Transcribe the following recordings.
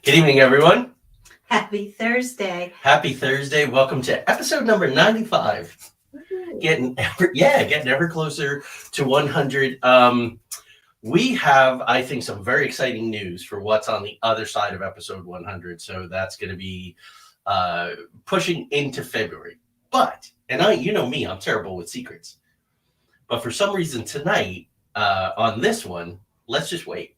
Good evening, everyone. Happy Thursday. Happy Thursday. Welcome to episode number 95. Getting ever closer to 100. We have, I think, some very exciting news for what's on the other side of episode 100. So that's going to be pushing into February. But, and you know me, I'm terrible with secrets. But for some reason tonight, on this one, let's just wait.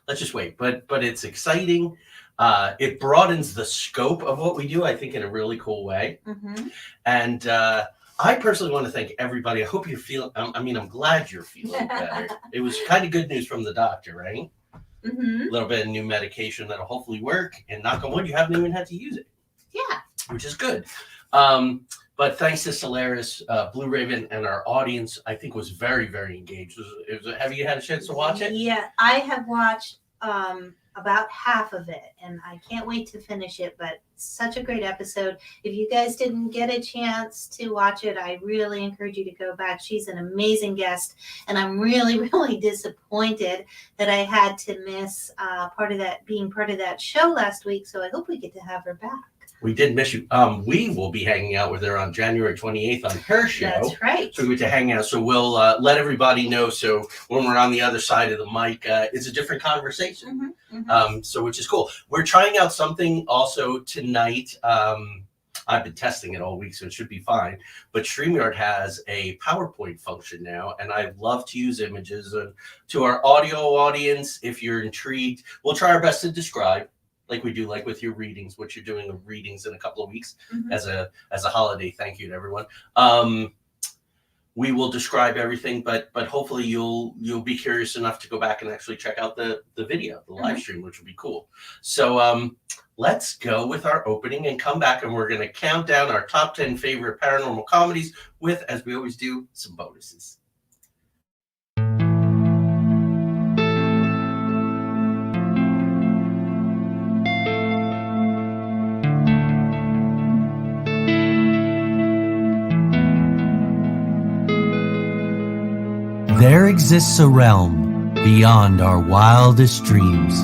But it's exciting. It broadens the scope of what we do, I think, in a really cool way. Mm-hmm. And I personally want to thank everybody. I hope you're feeling, I'm glad you're feeling better. It was kind of good news from the doctor, right? Mm-hmm. A little bit of new medication that'll hopefully work. And knock on wood, you haven't even had to use it. Yeah. Which is good. But thanks to Solaris, Blue Raven, and our audience, I think was very, very engaged. Have you had a chance to watch it? Yeah, I have watched about half of it, and I can't wait to finish it, but such a great episode. If you guys didn't get a chance to watch it, I really encourage you to go back. She's an amazing guest, and I'm really, really disappointed that I had to miss being part of that show last week, so I hope we get to have her back. We did miss you. We will be hanging out with her on January 28th on her show. That's right. So we get to hang out. So we'll let everybody know. So when we're on the other side of the mic, it's a different conversation. Mm-hmm, mm-hmm. So which is cool. We're trying out something also tonight. I've been testing it all week, so it should be fine. But StreamYard has a PowerPoint function now, and I love to use images. And to our audio audience, if you're intrigued, we'll try our best to describe. Like we do, like with your readings, what you're doing of readings in a couple of weeks, mm-hmm. as a holiday. Thank you to everyone. We will describe everything, but hopefully you'll be curious enough to go back and actually check out the video, the live stream, which would be cool. So let's go with our opening and come back, and we're going to count down our top 10 favorite paranormal comedies with, as we always do, some bonuses. There exists a realm beyond our wildest dreams,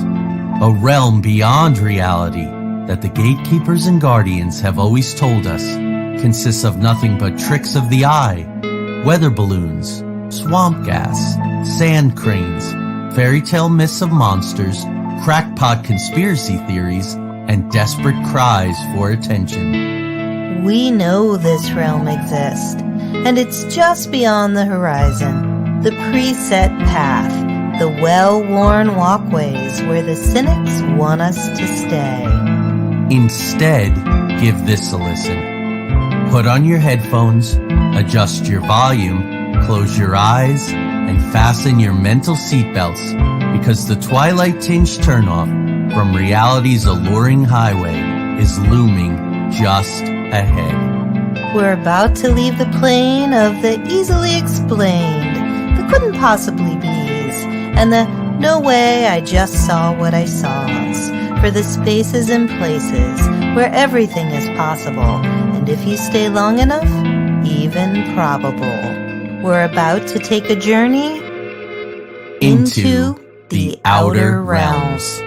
a realm beyond reality that the gatekeepers and guardians have always told us consists of nothing but tricks of the eye, weather balloons, swamp gas, sand cranes, fairy tale myths of monsters, crackpot conspiracy theories, and desperate cries for attention. We know this realm exists, and it's just beyond the horizon. The preset path, the well-worn walkways where the cynics want us to stay. Instead, give this a listen. Put on your headphones, adjust your volume, close your eyes, and fasten your mental seatbelts, because the twilight-tinged turnoff from reality's alluring highway is looming just ahead. We're about to leave the plane of the easily explained, couldn't possibly be ease, and the no way I just saw what I saws, for the spaces and places where everything is possible, and if you stay long enough, even probable. We're about to take a journey into the outer realms.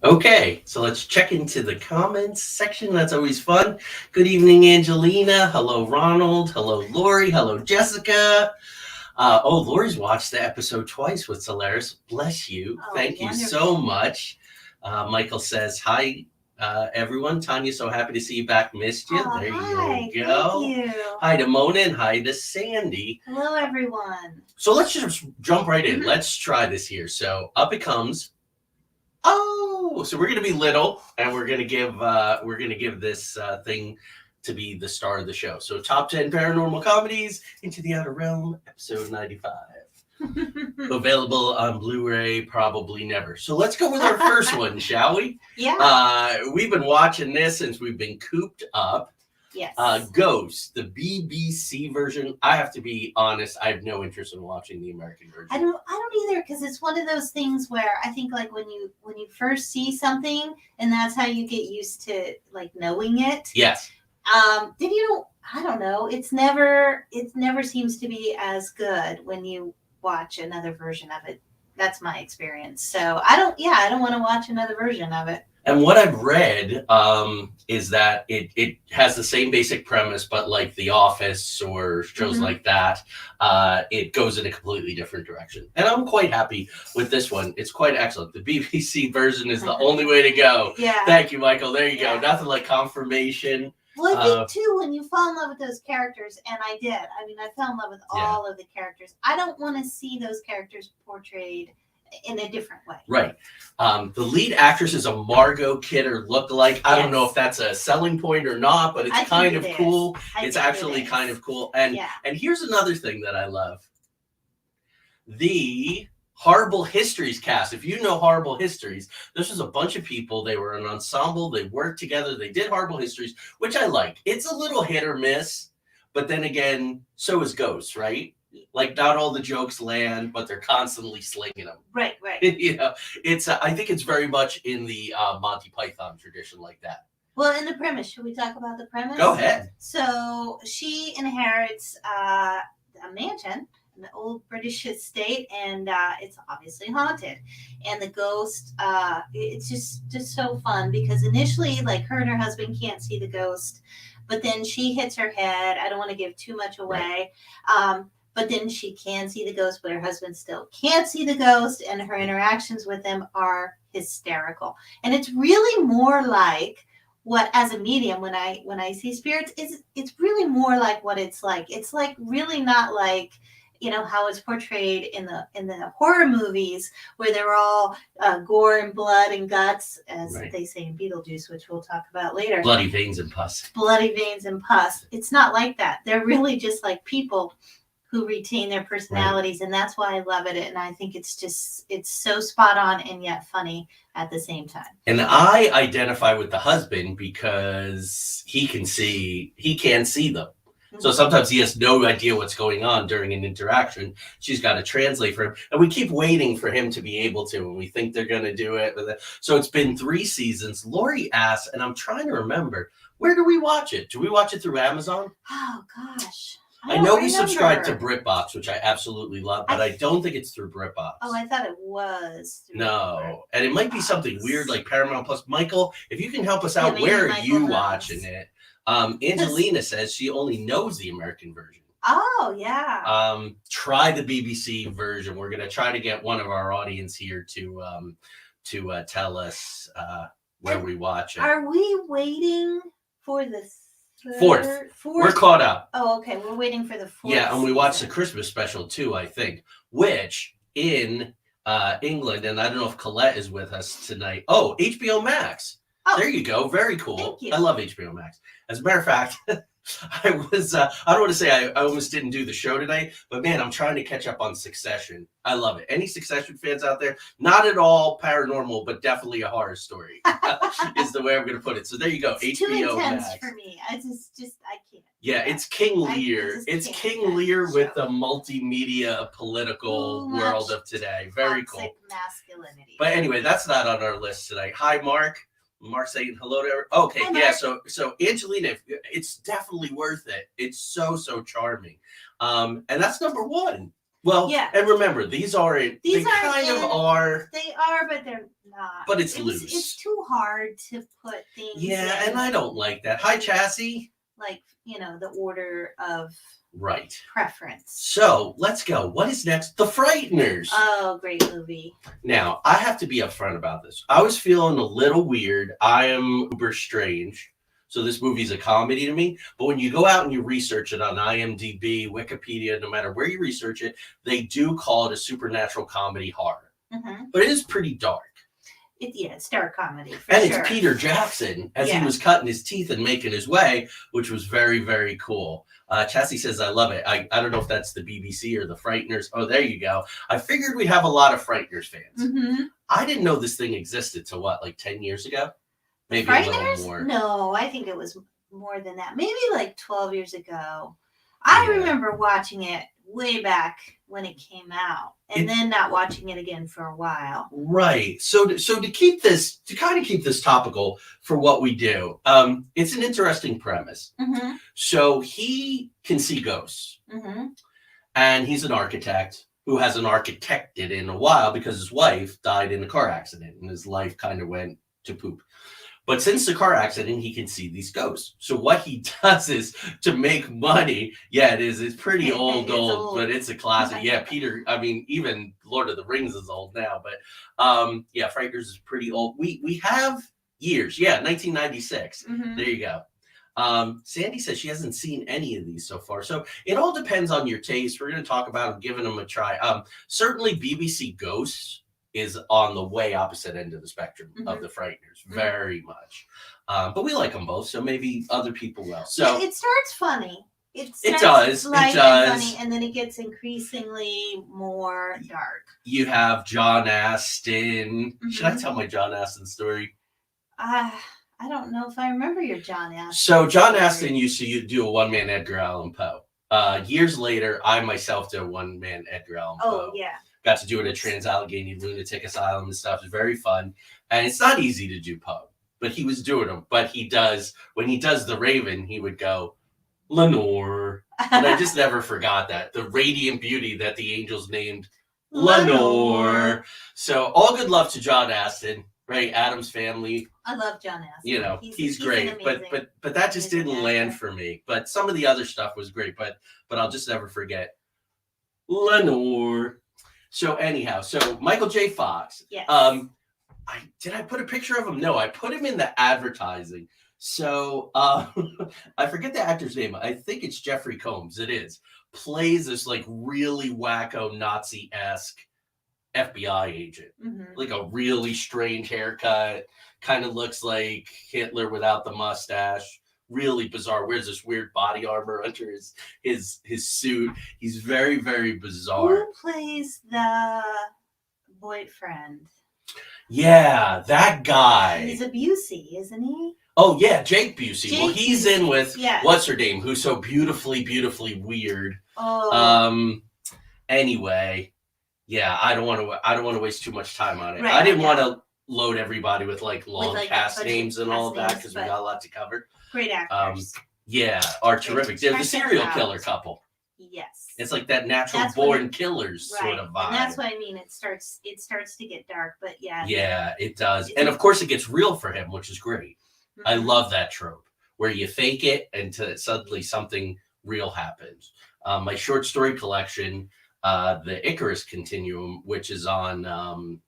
Okay, so let's check into the comments section. That's always fun. Good evening, Angelina. Hello, Ronald. Hello, Lori. Hello, Jessica. Lori's watched the episode twice with Solaris. Bless you. Thank you so much. Michael says, hi, everyone. Tanya, so happy to see you back. Missed you. There you go. Thank you. Hi to Mona and hi to Sandy. Hello, everyone. So let's just jump right in. Mm-hmm. Let's try this here. So up it comes. So we're gonna be little, and we're gonna give this thing to be the star of the show. So top 10 paranormal comedies into the outer realm, episode 95. Available on Blu-ray, probably never. So let's go with our first one, shall we? Yeah. We've been watching this since we've been cooped up. Yes. Ghost, the BBC version. I have to be honest, I have no interest in watching the American version. I don't either, because it's one of those things where I think, like, when you first see something, and that's how you get used to, like, knowing it. Yes. Then you don't I don't know. It never seems to be as good when you watch another version of it. That's my experience. So I don't want to watch another version of it. And what I've read is that it has the same basic premise, but like The Office or shows like that, it goes in a completely different direction. And I'm quite happy with this one. It's quite excellent. The BBC version is the only way to go. Yeah. Thank you, Michael. There you go. Nothing like confirmation. Well, I think too, when you fall in love with those characters, and I did. I mean, I fell in love with all of the characters. I don't want to see those characters portrayed in a different way. Right. The lead actress is a Margot Kidder lookalike. I don't know if that's a selling point or not, but it's kind of cool. It's actually kind of cool. And here's another thing that I love. The Horrible Histories cast. If you know Horrible Histories, this was a bunch of people. They were an ensemble. They worked together. They did Horrible Histories, which I like. It's a little hit or miss, but then again, so is Ghosts, right? Like not all the jokes land, but they're constantly slinging them. Right. It's I think it's very much in the Monty Python tradition like that. Well, in the premise, should we talk about the premise? Go ahead. So she inherits a mansion, an old British estate, and it's obviously haunted. And the ghost, it's just so fun because initially, like her and her husband can't see the ghost, but then she hits her head. I don't want to give too much away. Right. But then she can see the ghost, but her husband still can't see the ghost, and her interactions with him are hysterical. And it's really more like what, as a medium, when I see spirits, it's really more like what it's like. It's like really not like, you know, how it's portrayed in the horror movies where they're all gore and blood and guts, as they say in Beetlejuice, which we'll talk about later. Bloody veins and pus. Bloody veins and pus. It's not like that. They're really just like people who retain their personalities, and that's why I love it. And I think it's so spot on and yet funny at the same time. And I identify with the husband because he can't see them. So sometimes he has no idea what's going on during an interaction. She's got to translate for him. And we keep waiting for him to be able to, and we think they're going to do it. So it's been 3 seasons. Lori asked, and I'm trying to remember, where do we watch it? Do we watch it through Amazon? Oh, gosh. I know we subscribe to BritBox, which I absolutely love, but I don't think it's through BritBox. Oh, I thought it was. No, and it might be something weird like Paramount Plus. Michael, if you can help us out, where are you watching it? Angelina says she only knows the American version. Oh, yeah. Try the BBC version. We're going to try to get one of our audience here to tell us where we watch it. Are we waiting for the fourth? We're caught up. Oh, okay. We're waiting for the 4th. Yeah, and we watched the Christmas special too, I think, which in England, and I don't know if Colette is with us tonight. Oh, HBO Max. Oh, there you go. Very cool. Thank you. I love HBO Max. As a matter of fact, I was, I don't want to say I almost didn't do the show tonight, but man, I'm trying to catch up on Succession. I love it. Any Succession fans out there? Not at all paranormal, but definitely a horror story is the way I'm going to put it. So there you go. It's HBO too intense Max. for me. I can't. Yeah, it's King Lear. It's King Lear with the multimedia political world of today. Very cool. Masculinity. But anyway, that's not on our list tonight. Hi, Mark. Mark saying hello to everyone. Okay, yeah. So Angelina, it's definitely worth it. It's so charming, and that's number 1. Well, yeah. And remember, these aren't. They kind of are. They are, but they're not. But it's loose. It's too hard to put things. Yeah, and I don't like that. Hi, Chassie. Like, you know, the order of preference. So let's go. What is next? The Frighteners. Oh, great movie. Now, I have to be upfront about this. I was feeling a little weird. I am uber strange. So this movie's a comedy to me. But when you go out and you research it on IMDb, Wikipedia, no matter where you research it, they do call it a supernatural comedy horror. Mm-hmm. But it is pretty dark. It's dark comedy. It's Peter Jackson as he was cutting his teeth and making his way, which was very, very cool. Chassie says, I love it. I don't know if that's the BBC or the Frighteners. Oh, there you go. I figured we'd have a lot of Frighteners fans. Mm-hmm. I didn't know this thing existed till like 10 years ago? Maybe a little more. No, I think it was more than that. Maybe like 12 years ago. I Yeah. remember watching it way back when it came out, and then not watching it again for a while. Right. So to kind of keep this topical for what we do, it's an interesting premise. Mm-hmm. So he can see ghosts, Mm-hmm. and he's an architect who hasn't architected in a while because his wife died in a car accident, and his life kind of went to poop. But since the car accident, he can see these ghosts. So what he does is to make money. Yeah, it is. It's pretty old, but it's a classic. Yeah, Peter. I mean, even Lord of the Rings is old now. But yeah, Frighteners is pretty old. We have years. Yeah, 1996. Mm-hmm. There you go. Sandy says she hasn't seen any of these so far. So it all depends on your taste. We're going to talk about giving them a try. Certainly BBC Ghosts is on the way opposite end of the spectrum of the Frighteners, very much. But we like them both, so maybe other people will. So it starts funny. It does. Light It does. and funny, and then it gets increasingly more dark. You have John Astin. Should I tell my John Astin story? I don't know if I remember your John Astin. So John Astin used to do a one-man Edgar Allan Poe. Years later, I myself did a one-man Edgar Allan Poe. Oh, yeah. Got to do it at Trans-Allegheny Lunatic Asylum and stuff. It's very fun. And it's not easy to do Poe, but he was doing them. But he does, when he does the Raven, he would go, Lenore. And I just never forgot that. The radiant beauty that the angels named Lenore. So all good love to John Astin, right? Adam's Family. I love John Astin. You know, he's great. But that just didn't land for me. But some of the other stuff was great. But I'll just never forget Lenore. So anyhow, so Michael J. Fox. Yes. Did I put a picture of him? No, I put him in the advertising. So I forget the actor's name. I think it's Jeffrey Combs. It is. Plays this like really wacko Nazi-esque FBI agent. Like a really strange haircut. Kind of looks like Hitler without the mustache. Really bizarre. Wears this weird body armor under his suit. He's very, very bizarre. Who plays the boyfriend? Yeah, that guy. He's a Busey, isn't he? Oh yeah, Jake Busey. Well, he's Busey. in with Yes. what's her name, who's so beautifully, beautifully weird. Oh. Anyway, yeah, I don't want to waste too much time on it. Right, I didn't want to load everybody with long like cast names and all of that because we but- got a lot to cover. Great actors. Yeah, are terrific. They're the Check serial them out. killer couple. Yes. It's like that natural That's what born killers right. sort of vibe. And that's what I mean. It starts to get dark, but yeah. Yeah, it does. And of course it gets real for him, which is great. I love that trope where you fake it and suddenly something real happens. My short story collection, the Icarus Continuum, which is on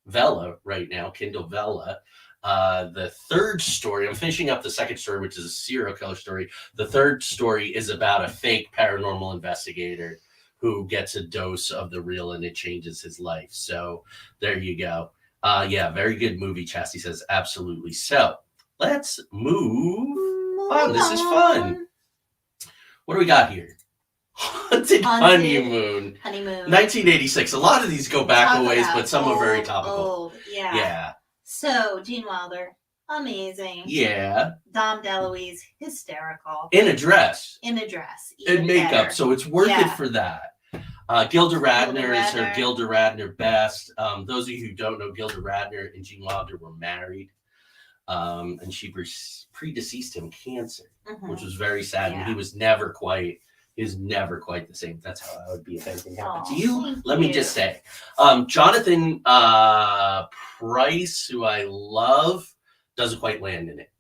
Vella right now, Kindle Vella. The third story, I'm finishing up the second story, which is a serial killer story. The third story is about a fake paranormal investigator who gets a dose of the real and it changes his life. So there you go. Yeah, very good movie, Chastity says. Absolutely. So let's move on. This is fun. What do we got here? Haunted Honeymoon. 1986. A lot of these go back a ways, but some are very topical. Old. Yeah. Yeah. So, Gene Wilder, amazing. Yeah. Dom DeLouise, hysterical. In a dress. In a dress. And makeup. Better. So it's worth it for that. Gilda Radner is her Radner. Gilda Radner best. Those of you who don't know, Gilda Radner and Gene Wilder were married. And she predeceased him cancer, which was very sad. Yeah. And he was never quite the same. That's how I would be if anything happened to you. Thank Let me you. just say. Jonathan Pryce, who I love, doesn't quite land in it.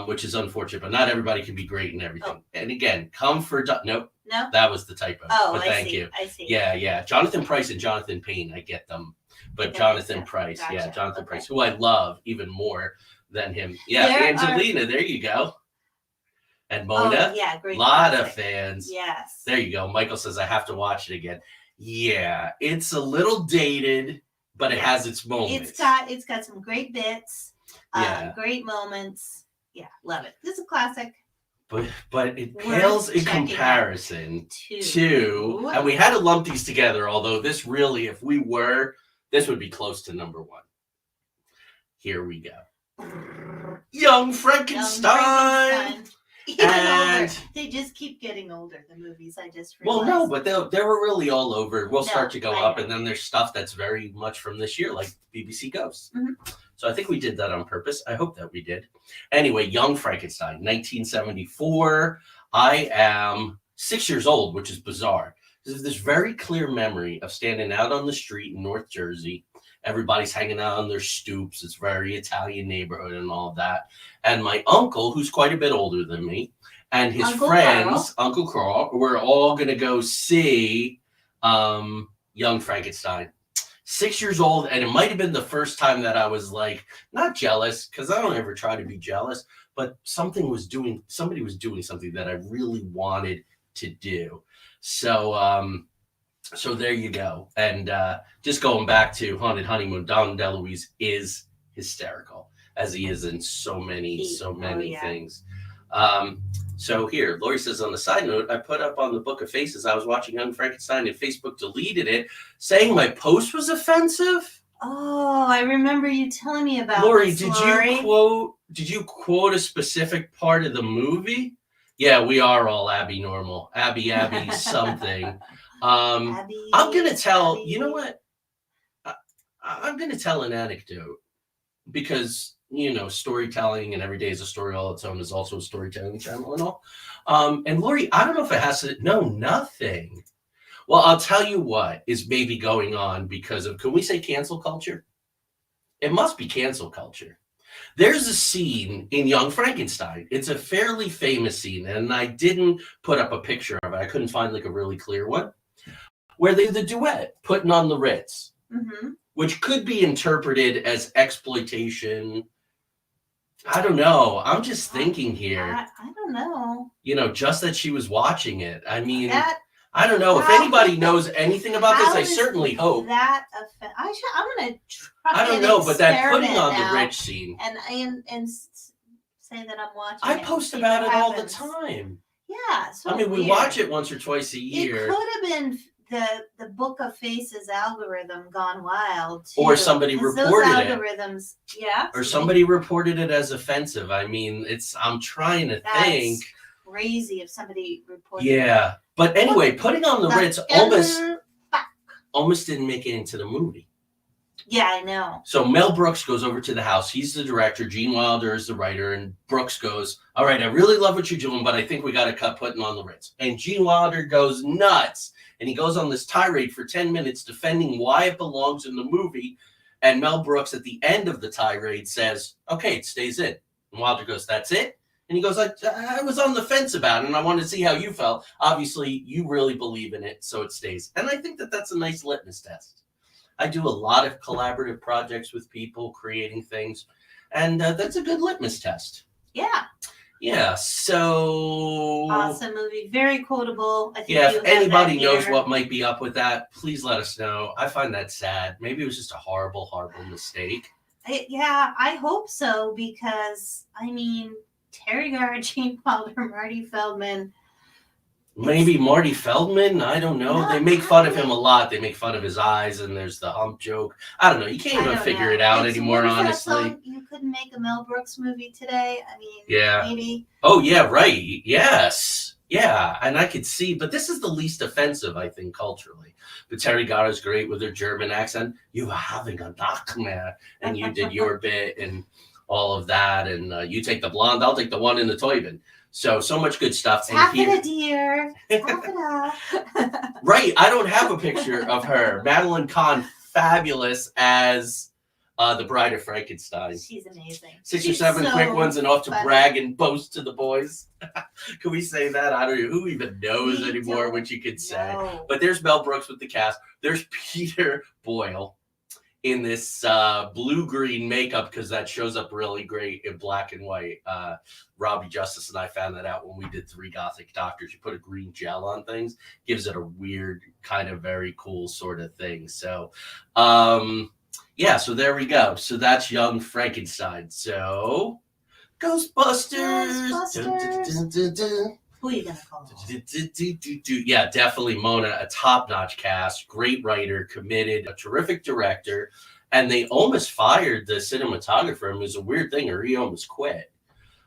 Which is unfortunate, but not everybody can be great in everything. Oh. And again, nope, No? that was the typo. Oh, but thank you. I see. Yeah. Jonathan Pryce and Jonathan Payne, I get them. But Okay, Jonathan yeah, Pryce, gotcha. yeah, Jonathan Okay. Pryce, who I love even more than him. Yeah, Angelina, there you go. And Mona, Oh, yeah, great. lot of classic. fans. Yes. There you go. Michael says, I have to watch it again. Yeah, it's a little dated, but it has its moments. It's got some great bits. Great moments. Yeah, love it. This is a classic. But it Worth pales in checking out. comparison to, and we had to lump these together, although this really, if we were, this would be close to number one. Here we go. Young Frankenstein. Even though And they just keep getting older, the movies, I just well, realized. no, but they were really all over. We'll No, start to go I up, know. and then there's stuff that's very much from this year, like BBC Ghosts. Mhm. So I think we did that on purpose. I hope that we did. Anyway, Young Frankenstein, 1974. I am 6 years old, which is bizarre. There's this very clear memory of standing out on the street in North Jersey. Everybody's hanging out on their stoops. It's very Italian neighborhood and all of that. And my uncle, who's quite a bit older than me, and his Uncle friends, Uncle Carl, were all going to go see Young Frankenstein. 6 years old, and it might have been the first time that I was like, not jealous, because I don't ever try to be jealous, but somebody was doing something that I really wanted to do. So there you go. And just going back to Haunted Honeymoon, Don DeLouise is hysterical, as he is in so many things. So here, Lori says, on the side note, I put up on the Book of Faces, I was watching Young Frankenstein and Facebook deleted it, saying my post was offensive. Oh, I remember you telling me about Lori, this, did you quote a specific part of the movie? Yeah, we are all Abby normal. Abby something. Abby, I'm gonna tell. Abby. You know what? I'm gonna tell an anecdote because storytelling and every day is a story all its own is also a storytelling channel and all. And Lori, I don't know if it has to. No, nothing. Well, I'll tell you what is maybe going on because of. Can we say cancel culture? It must be cancel culture. There's a scene in Young Frankenstein. It's a fairly famous scene, and I didn't put up a picture of it. I couldn't find like a really clear one. Where they the duet, Putting on the Ritz, which could be interpreted as exploitation. I don't know. I'm just thinking here. I don't know. Just that she was watching it. I mean, That, I don't know. If anybody knows anything about this, I certainly hope. I'm gonna try. I don't know, but that Putting on now, the Ritz scene. And say that I'm watching. I it post and see about what it all the happens. time. Yeah. So I mean, we weird. watch it once or twice a year. It could have been the Book of Faces algorithm gone wild, too, Or somebody 'cause reported those it. algorithms, yeah. Or somebody reported it as offensive. I mean, I'm trying to think. Crazy if somebody reported. Yeah. But anyway, Putting on the Ritz Back. almost didn't make it into the movie. Yeah, I know. So Mel Brooks goes over to the house. He's the director. Gene Wilder is the writer. And Brooks goes, all right, I really love what you're doing, but I think we got to cut Putting on the Ritz. And Gene Wilder goes nuts. And he goes on this tirade for 10 minutes defending why it belongs in the movie. And Mel Brooks at the end of the tirade says, okay, it stays in. And Wilder goes, that's it? And he goes, I was on the fence about it, and I wanted to see how you felt. Obviously, you really believe in it, so it stays. And I think that that's a nice litmus test. I do a lot of collaborative projects with people, creating things, and that's a good litmus test. Yeah. Yeah, so... Awesome movie. Very quotable. I think yeah, you if have anybody that knows here. what might be up with that, please let us know. I find that sad. Maybe it was just a horrible, horrible mistake. Yeah, I hope so, because, I mean, Terri Garr, Gene Wilder, Marty Feldman. Maybe Marty Feldman? I don't know. No, They make fun of him a lot. They make fun of his eyes, and there's the hump joke. I don't know. You can't even figure it out anymore, What is that honestly. song? You couldn't make a Mel Brooks movie today? I mean, Yeah. maybe. Oh, yeah, right. Yes. Yeah, and I could see, but this is the least offensive, I think, culturally. But Terri Garr is great with her German accent. You are having a nightmare, and you did your bit and all of that, and you take the blonde, I'll take the one in the Toyban. So much good stuff. Tap it a dear. Tap it up. Right, I don't have a picture of her. Madeline Kahn, fabulous as the Bride of Frankenstein. She's amazing. 6 or She's 7 so quick ones and off to funny. brag and boast to the boys. Can we say that? I don't know. Who even knows We anymore don't what you could say? know. But there's Mel Brooks with the cast. There's Peter Boyle in this blue-green makeup because that shows up really great in black and white. Robbie Justice and I found that out when we did 3 Gothic Doctors. You put a green gel on things, gives it a weird, kind of very cool sort of thing. So, yeah, so there we go. So that's Young Frankenstein. So, Ghostbusters. Dun, dun, dun, dun. Who are you going to call? Yeah, definitely Mona, a top-notch cast, great writer, committed, a terrific director, and they almost fired the cinematographer. It was a weird thing, or he almost quit.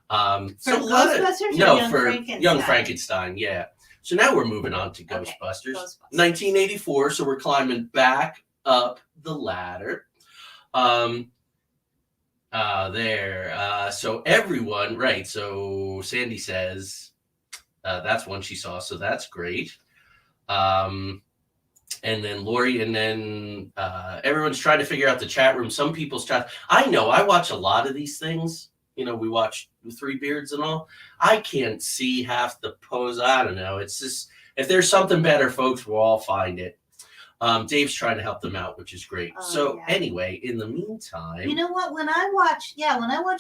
For a lot of Ghostbusters or no Young for Frankenstein? Young Frankenstein, yeah. So now we're moving on to Okay, Ghostbusters, Ghostbusters. 1984. So we're climbing back up the ladder. So everyone, right? So Sandy says that's one she saw, so that's great. And then Lori, and then everyone's trying to figure out the chat room. Some people's chat. I know. I watch a lot of these things. You know, we watch Three Beards and all. I can't see half the pose. I don't know. It's just if there's something better, folks, we'll all find it. Dave's trying to help them out, which is great. Anyway, in the meantime, you know what? When I watch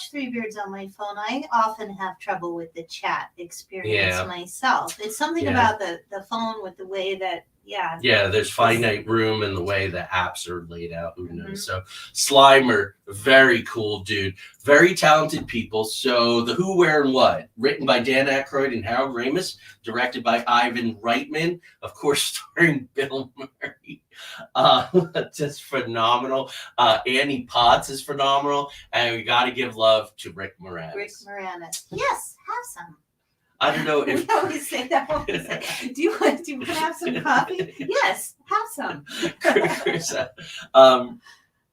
Three Beards on my phone, I often have trouble with the chat experience myself. It's something about the phone with the way that there's finite room and the way the apps are laid out. Who knows? So Slimer, very cool dude, very talented people. So The Who, Where, and What, written by Dan Ackroyd and Harold Ramis, directed by Ivan Reitman, of course, starring Bill Murray. Just phenomenal. Annie Potts is phenomenal, and we got to give love to Rick Moranis. Yes, have some. I don't know if we always say that. Do you want to have some coffee? Yes, have some.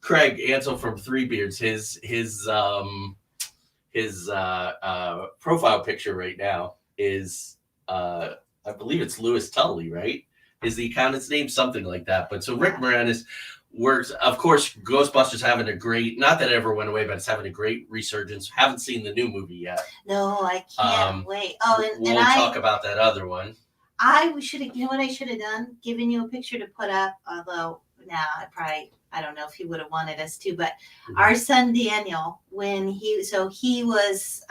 Craig Ansel from Three Beards, his profile picture right now is I believe it's Louis Tully, right? Is the accountant's name something like that? But so Rick Moranis works, of course. Ghostbusters having a great, not that it ever went away, but it's having a great resurgence. Haven't seen the new movie yet. No, I can't wait. Oh, and we'll talk about that other one. I should have, you know what I should have done? Given you a picture to put up, although now I don't know if he would have wanted us to, but our son Daniel, when he was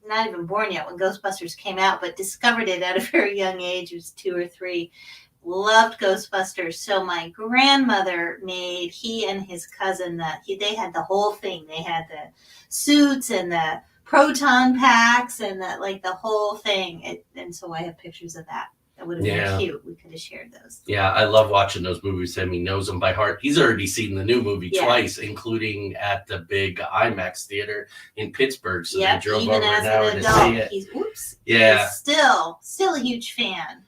not even born yet when Ghostbusters came out, but discovered it at a very young age. He was 2 or 3. Loved Ghostbusters. So my grandmother made he and his cousin they had the whole thing. They had the suits and the proton packs and the whole thing. And so I have pictures of that. That would have been cute. We could have shared those. Yeah, I love watching those movies. He knows them by heart. He's already seen the new movie twice, including at the big IMAX theater in Pittsburgh. So they drove even over as an hour an to adult, see it. He's still a huge fan.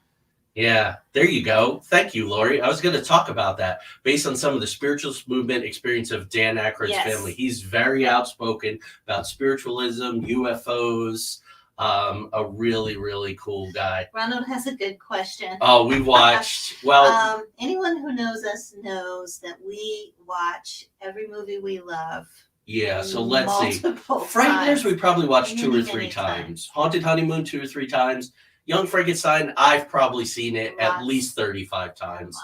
Yeah, there you go. Thank you, Lori. I was going to talk about that based on some of the spiritualist movement experience of Dan Aykroyd's family. He's very outspoken about spiritualism, UFOs. A really, really cool guy. Ronald has a good question. Oh, we watched. Anyone who knows us knows that we watch every movie we love. Yeah, so let's see. Frighteners, times. We probably watched 2 or 3 times. Haunted Honeymoon, 2 or 3 times. Young Frankenstein, I've probably seen it at least 35 times.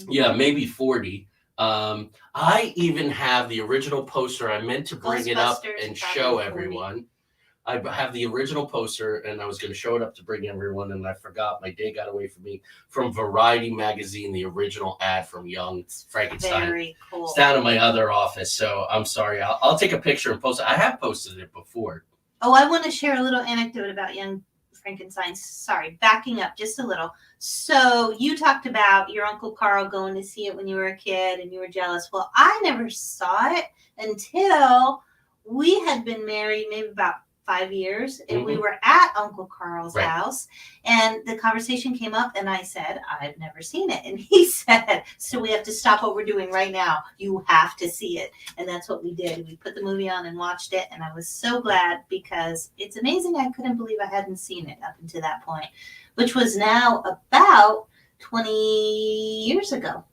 Yeah, maybe 40. I even have the original poster. I meant to bring it up and show everyone. I have the original poster, and I was going to show it up to bring everyone, and I forgot. My day got away from me. From Variety magazine, the original ad from Young Frankenstein. Very cool. It's down in my other office, so I'm sorry. I'll take a picture and post it. I have posted it before. Oh, I want to share a little anecdote about Young Frankenstein. Sorry, backing up just a little. So you talked about your Uncle Carl going to see it when you were a kid, and you were jealous. Well, I never saw it until we had been married maybe about 5 years, and we were at Uncle Carl's house, and the conversation came up, and I said, I've never seen it. And he said, so we have to stop what we're doing right now. You have to see it. And that's what we did. We put the movie on and watched it, and I was so glad because it's amazing. I couldn't believe I hadn't seen it up until that point, which was now about 20 years ago.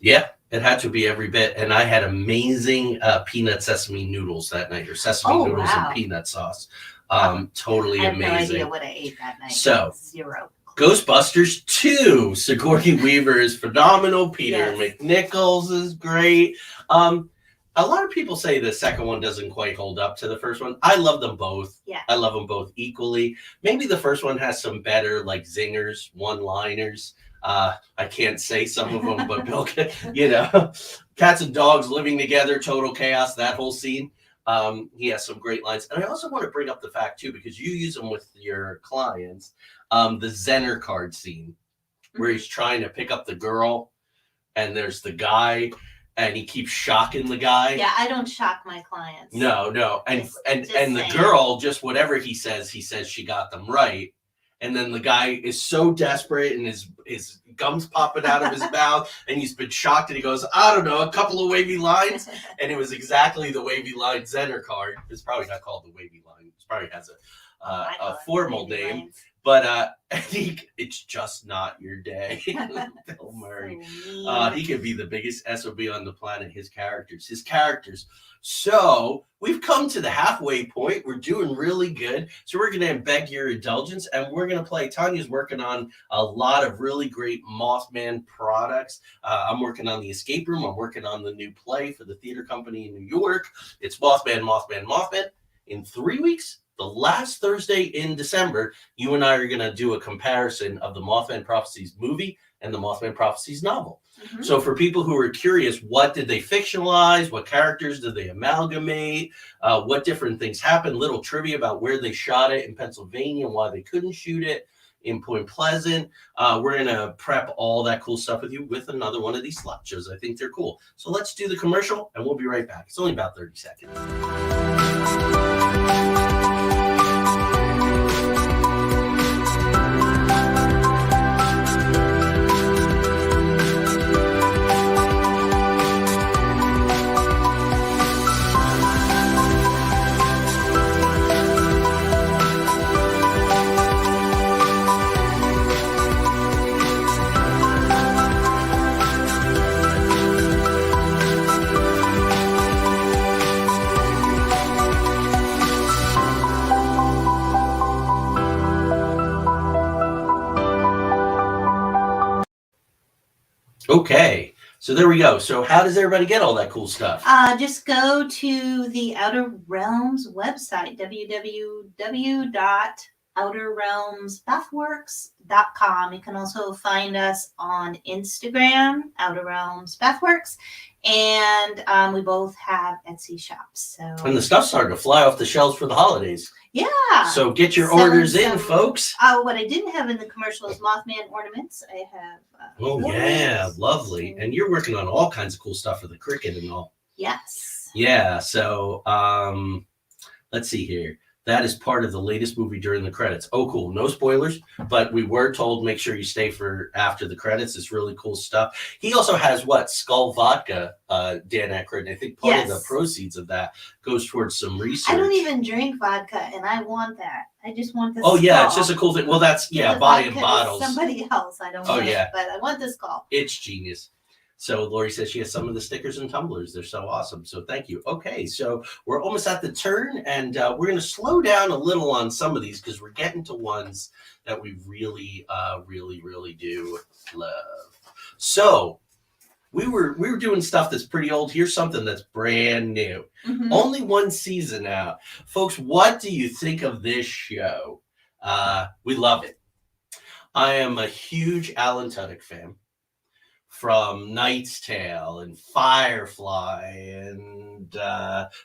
Yeah, it had to be every bit. And I had amazing peanut sesame noodles that night, or sesame noodles and peanut sauce. Totally amazing. I have no idea what I ate that night. So, 0. Ghostbusters 2. Sigourney Weaver is phenomenal. Peter McNichols is great. A lot of people say the second one doesn't quite hold up to the first one. I love them both. Yeah. I love them both equally. Maybe the first one has some better, zingers, one-liners. I can't say some of them, but Bill, cats and dogs living together, total chaos, that whole scene. He has some great lines. And I also want to bring up the fact, too, because you use them with your clients, the Zenner card scene, where he's trying to pick up the girl, and there's the guy, and he keeps shocking the guy. Yeah, I don't shock my clients. No, and Just the saying. girl, just whatever he says she got them right, and then the guy is so desperate, and his gums popping out of his mouth, and he's been shocked, and he goes, I don't know, a couple of wavy lines, and it was exactly the wavy line Zener card. It's probably not called the wavy line. It probably has a formal name. Lines. But I think it's just not your day. Bill Murray. So He could be the biggest SOB on the planet. His characters. So we've come to the halfway point. We're doing really good. So we're going to beg your indulgence, and we're going to play. Tanya's working on a lot of really great Mothman products. I'm working on the escape room. I'm working on the new play for the theater company in New York. It's Mothman. In 3 weeks, the last Thursday in December, you and I are going to do a comparison of the Mothman Prophecies movie and the Mothman Prophecies novel. Mhm. So for people who are curious, what did they fictionalize? What characters did they amalgamate? What different things happened? Little trivia about where they shot it in Pennsylvania and why they couldn't shoot it in Point Pleasant. We're going to prep all that cool stuff with you with another one of these slot shows. I think they're cool. So let's do the commercial, and we'll be right back. It's only about 30 seconds. Okay, so there we go. So how does everybody get all that cool stuff? Just go to the Outer Realms website, www.outerrealmsbathworks.com. You can also find us on Instagram, Outer Realms Bathworks, and we both have Etsy shops. So And the stuff's starting to fly off the shelves for the holidays. yeah. So get your Selling orders in, some- folks. What I didn't have in the commercial is Mothman ornaments. I have. Oh, yeah, lovely. And you're working on all kinds of cool stuff for the cricket and all. Yes. Yeah, so let's see here. That is part of the latest movie during the credits. Oh, cool. No spoilers, but we were told make sure you stay for after the credits. It's really cool stuff. He also has what? Skull Vodka, Dan Ackroyd. I think part of the Yes. proceeds of that goes towards some research. I don't even drink vodka, and I want that. I just want the Oh, yeah, it's skull. just a cool thing. Well, that's, yeah, The buying vodka is bottles. Somebody else. I don't Oh, want yeah. it, but I want the skull. It's genius. So Lori says she has some of the stickers and tumblers. They're so awesome. So thank you. Okay, so we're almost at the turn, and we're going to slow down a little on some of these because we're getting to ones that we really, really do love. So we were doing stuff that's pretty old. Here's something that's brand new. Mhm. Only one season out. Folks, what do you think of this show? We love it. I am a huge Alan Tudyk fan. From Knight's Tale and Firefly and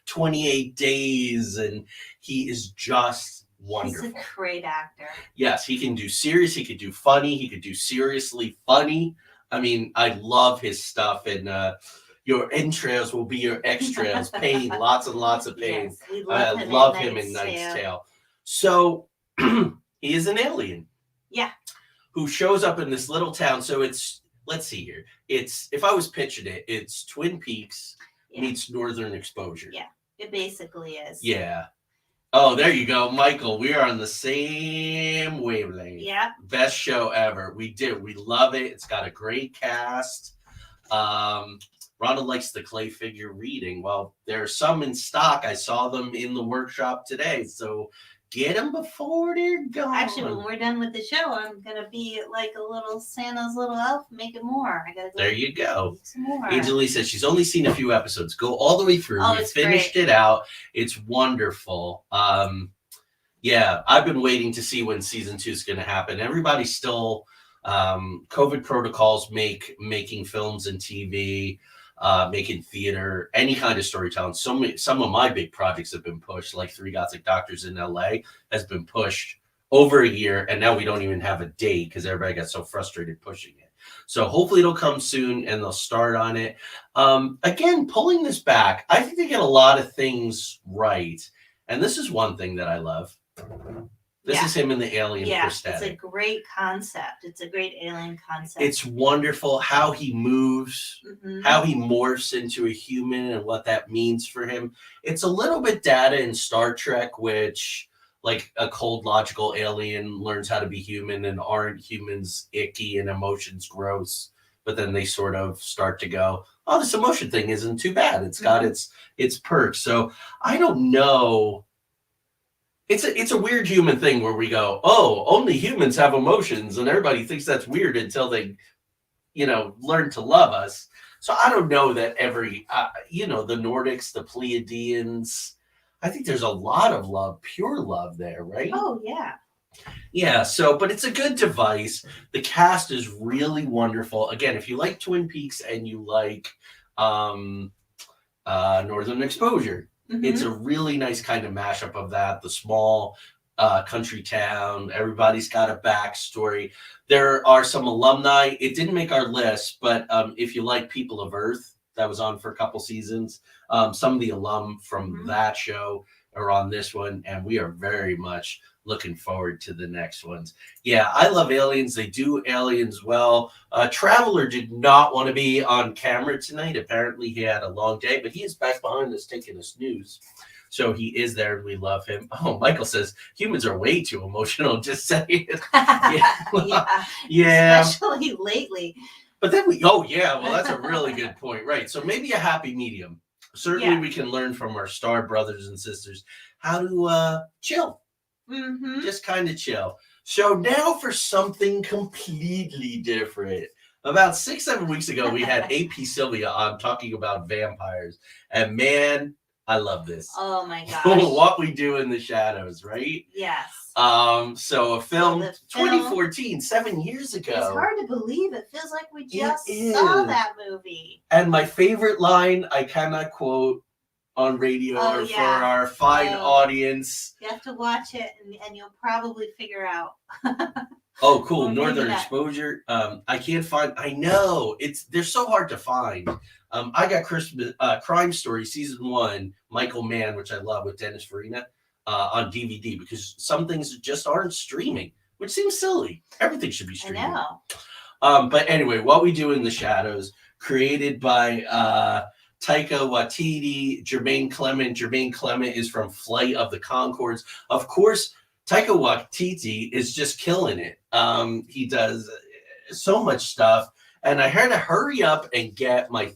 28 Days, and he is just wonderful. He's a great actor. Yes, he can do serious, he could do funny, he could do seriously funny. I mean, I love his stuff, and your entrails will be your extrails. Pain, lots and lots of pain. Yes, we I love love him in Knight's Knight's Tale. Tale. So he is an alien. Yeah. Who shows up in this little town. So it's, let's see here. It's, if I was pitching it, it's Twin Peaks Yeah. meets Northern Exposure. Yeah. It basically is. Yeah. Oh, there you go, Michael. We are on the same wavelength. Yeah. Best show ever. We do. We love it. It's got a great cast. Rhonda likes the clay figure reading. Well, there are some in stock. I saw them in the workshop today. So get them before they're gone. Actually, when we're done with the show, I'm gonna be like a little Santa's little elf, making more. I gotta go There you go. make some more. Angelie says she's only seen a few episodes. Go all the way through. Oh, We it's finished great. it out. It's wonderful. Yeah, I've been waiting to see when season 2 is going to happen. Everybody's still COVID protocols making films and TV, making theater, any kind of storytelling. Some of my big projects have been pushed, like Three Gothic Doctors in LA has been pushed over a year, and now we don't even have a date because everybody got so frustrated pushing it. So hopefully it'll come soon and they'll start on it. Again, pulling this back, I think they get a lot of things right. And this is one thing that I love. This is him in the alien prosthetic. It's a great concept. It's a great alien concept. It's wonderful how he moves, how he morphs into a human and what that means for him. It's a little bit Data in Star Trek, which like a cold, logical alien learns how to be human and aren't humans icky and emotions gross. But then they sort of start to go, oh, this emotion thing isn't too bad. It's got its perks. So I don't know. It's a weird human thing where we go, oh, only humans have emotions, and everybody thinks that's weird until they, learn to love us. So I don't know that every, the Nordics, the Pleiadians, I think there's a lot of love, pure love there, right? Oh, yeah. Yeah, but it's a good device. The cast is really wonderful. Again, if you like Twin Peaks and you like Northern Exposure, it's a really nice kind of mashup of that. The small country town, everybody's got a backstory. There are some alumni. It didn't make our list, but if you like People of Earth, that was on for a couple seasons. Some of the alum from that show are on this one, and we are very much looking forward to the next ones. Yeah, I love aliens. They do aliens well. Traveler did not want to be on camera tonight. Apparently he had a long day, but he is back behind us taking a snooze. So he is there and we love him. Oh, Michael says humans are way too emotional. Just saying. Yeah. Especially lately. But then well, that's a really good point. Right. So maybe a happy medium. Certainly we can learn from our star brothers and sisters how to chill. Just kind of chill. So now for something completely different. About 6-7 weeks ago, we had AP Sylvia on talking about vampires. And man, I love this. Oh my gosh. What We Do in the Shadows, right? Yes. So a film, 2014, 7 years ago. It's hard to believe. It feels like we just saw that movie. And my favorite line, I cannot quote on radio for our fine audience. You have to watch it and you'll probably figure out. Oh, cool. Northern Exposure. I can't find. I know. They're so hard to find. I got Christmas Crime Story season 1, Michael Mann, which I love, with Dennis Farina, on DVD because some things just aren't streaming, which seems silly. Everything should be streaming. I know. But anyway, What We Do in the Shadows, created by Taika Waititi, Jermaine Clement. Jermaine Clement is from Flight of the Conchords. Of course, Taika Waititi is just killing it. He does so much stuff. And I had to hurry up and get my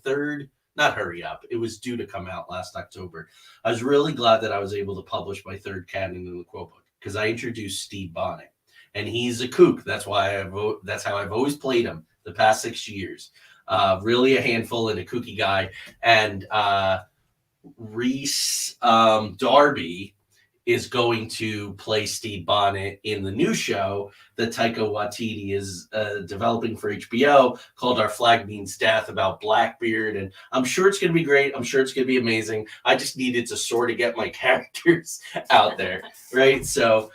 not hurry up. It was due to come out last October. I was really glad that I was able to publish my third canon in the quote book because I introduced Steve Bonnet. And he's a kook. That's how I've always played him the past 6 years. Really a handful and a kooky guy. And Reese Darby is going to play Steve Bonnet in the new show that Taika Waititi is developing for HBO called Our Flag Means Death, about Blackbeard. And I'm sure it's going to be great. I'm sure it's going to be amazing. I just needed to sort of get my characters out there, right? So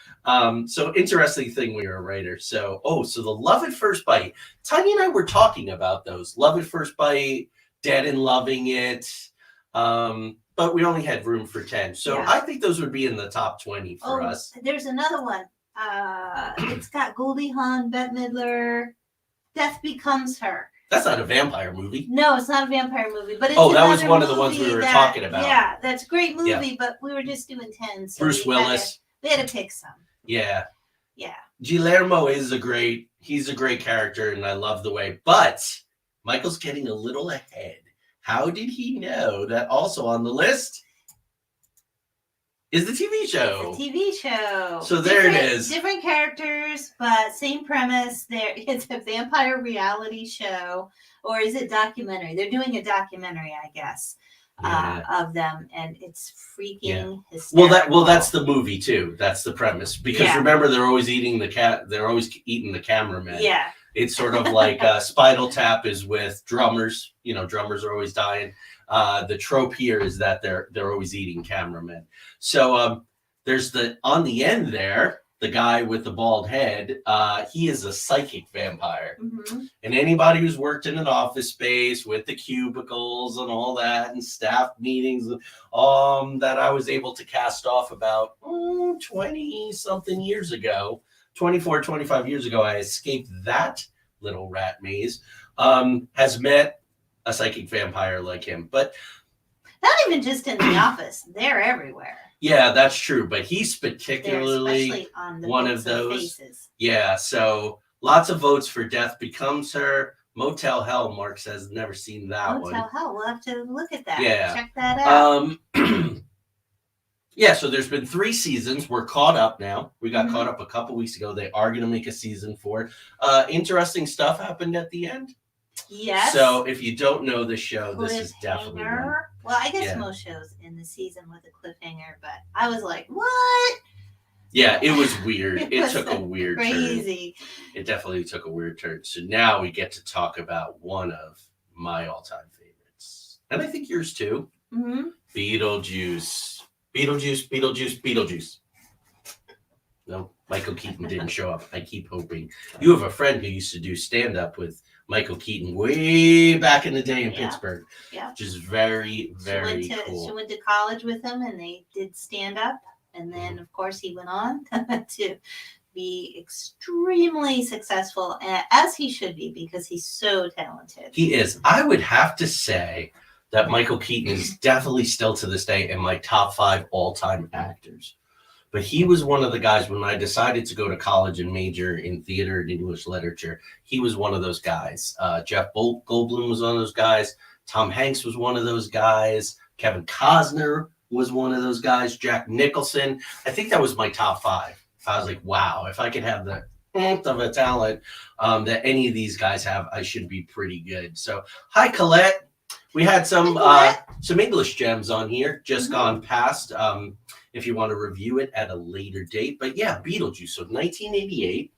interesting thing when you're a writer. So the Love at First Bite. Tanya and I were talking about those. Love at First Bite, Dead and Loving It. But we only had room for 10. So I think those would be in the top 20 for us. There's another one. It's got Goldie Hawn, Bette Midler. Death Becomes Her. That's not a vampire movie. No, it's not a vampire movie. But it's that was one of the ones we were talking about. Yeah, that's a great movie, but we were just doing 10. So Bruce Willis. We had to pick some. Yeah. Yeah. Guillermo he's a great character, and I love the way. But Michael's getting a little ahead. How did he know that also on the list is the TV show? It's a TV show. So there it is. Different characters, but same premise. It's a vampire reality show, or is it documentary? They're doing a documentary, I guess, of them, and it's freaking hysterical. Well, that's the movie too. That's the premise. Because remember, they're always eating the cat. They're always eating the cameraman. Yeah. It's sort of like Spinal Tap is with drummers. Drummers are always dying. The trope here is that they're always eating cameramen. So there's on the end there, the guy with the bald head, he is a psychic vampire. Mhm. And anybody who's worked in an office space with the cubicles and all that and staff meetings that I was able to cast off about 20 something years ago, 24, 25 years ago, I escaped that little rat maze, has met a psychic vampire like him. But Not even just in the office; they're everywhere. yeah, that's true. But he's They're particularly especially on the one books of those. faces. Yeah, so lots of votes for Death Becomes Her. Motel Hell, Mark says, never seen that one. Motel Hell. We'll have to look at that. Yeah. Check that out. Yeah, so there's been 3 seasons. We're caught up now. We got Mhm. caught up a couple weeks ago. They are going to make a season 4. Interesting stuff happened at the end. Yes. So if you don't know the show, this is definitely one. Cliffhanger. Well, I guess Yeah. most shows in the season with a cliffhanger, but I was like, what? Yeah, it was weird. It It was took a weird turn. Crazy. It definitely took a weird turn. So now we get to talk about one of my all-time favorites. And I think yours too. Mm-hmm. Beetlejuice. Beetlejuice. No, Michael Keaton didn't show up. I keep hoping. You have a friend who used to do stand-up with Michael Keaton way back in the day in Yeah. Pittsburgh. Yeah. Which is very, very She cool. went to college with him, and they did stand up. And then, of course, he went on to be extremely successful, as he should be, because he's so talented. He is. I would have to say that Michael Keaton is definitely still to this day in my top 5 all-time actors. But he was one of the guys when I decided to go to college and major in theater and English literature. He was one of those guys. Jeff Goldblum was one of those guys. Tom Hanks was one of those guys. Kevin Costner was one of those guys. Jack Nicholson. I think that was my top 5. I was like, wow, if I could have the of a talent that any of these guys have, I should be pretty good. So, hi, Colette. We had some English gems on here, just gone past. If you want to review it at a later date. But yeah, Beetlejuice. So 1988.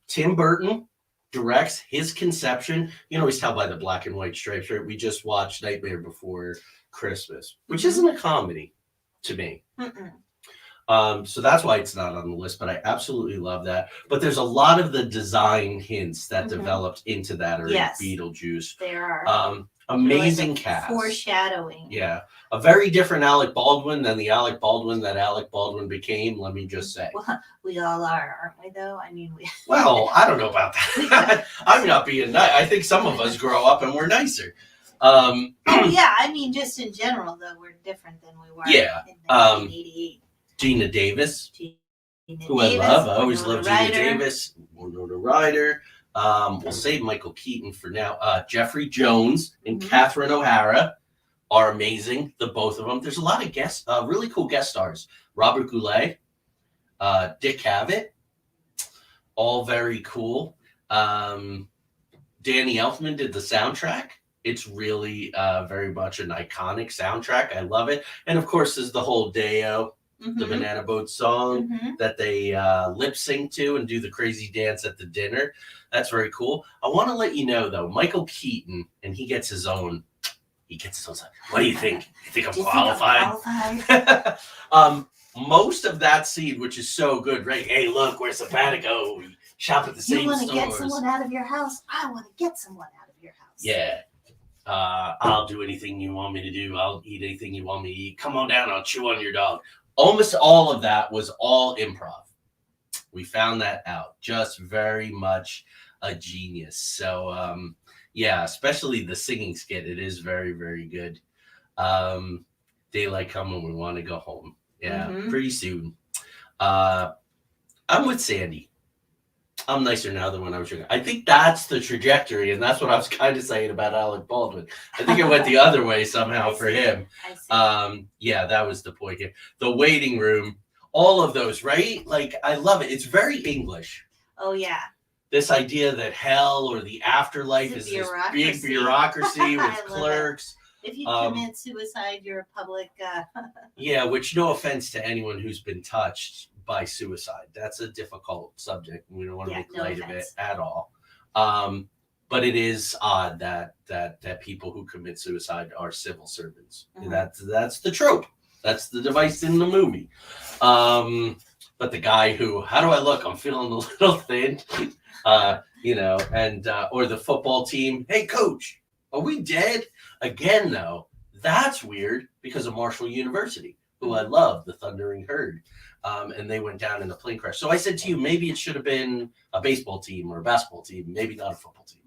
Tim Burton directs. His conception. You can always tell by the black and white stripes, right? We just watched Nightmare Before Christmas, which isn't a comedy to me. So that's why it's not on the list, but I absolutely love that. But there's a lot of the design hints that developed into that are in Beetlejuice. There are. Amazing like cast. Foreshadowing. Yeah. A very different Alec Baldwin than the Alec Baldwin that Alec Baldwin became, let me just say. Well, we all are, aren't we, though? I mean, Well, I don't know about that. I'm not being nice. I think some of us grow up and we're nicer. yeah, I mean, just in general, though, we're different than we were in 1988. Gina Davis, Gina who Davis, I love. I always Winona love Gina Ryder. Davis. Winona Ryder. We'll save Michael Keaton for now. Jeffrey Jones and Catherine O'Hara are amazing. The both of them. There's a lot of really cool guest stars. Robert Goulet, Dick Cavett, all very cool. Danny Elfman did the soundtrack. It's really very much an iconic soundtrack. I love it. And of course, there's the whole Deo, the Banana Boat song that they lip sync to and do the crazy dance at the dinner. That's very cool. I want to let you know, though, Michael Keaton, and he gets his own. What do you think? You think I'm qualified? Most of that scene, which is so good, right? Hey, look, we're simpatico. We shop at the same stores. You want to get someone out of your house? I want to get someone out of your house. Yeah. I'll do anything you want me to do. I'll eat anything you want me to eat. Come on down. I'll chew on your dog. Almost all of that was all improv. We found that out. Just very much a genius. So, yeah, especially the singing skit. It is very, very good. Daylight coming. We want to go home. Yeah, pretty soon. I'm with Sandy. I'm nicer now than when I was younger. I think that's the trajectory, and that's what I was kind of saying about Alec Baldwin. I think it went the other way somehow for him. Yeah, that was the point here. The Waiting Room, all of those, right? Like, I love it. It's very English. Oh, yeah. This idea that hell or the afterlife is this big bureaucracy with clerks. If you commit suicide, you're a public... Yeah, which no offense to anyone who's been touched by suicide. That's a difficult subject. We don't want to make light of it at all. But it is odd that people who commit suicide are civil servants. That's the trope. That's the device in the movie. but the guy who, how do I look? I'm feeling a little thin, and or the football team. Hey, coach, are we dead again? Though that's weird because of Marshall University, who I love, the Thundering Herd, and they went down in a plane crash. So I said to you, maybe it should have been a baseball team or a basketball team, maybe not a football team.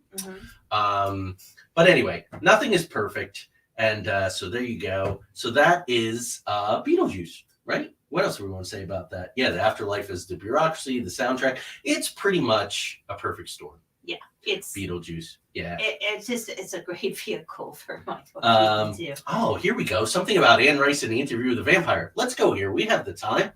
But anyway, nothing is perfect, and so there you go. So that is Beetlejuice, right? What else do we want to say about that? Yeah, the afterlife is the bureaucracy, the soundtrack. It's pretty much a perfect storm. Yeah, it's Beetlejuice. Yeah. It's a great vehicle for Michael Keaton too. Oh, here we go. Something about Anne Rice in the Interview with the Vampire. Let's go here. We have the time.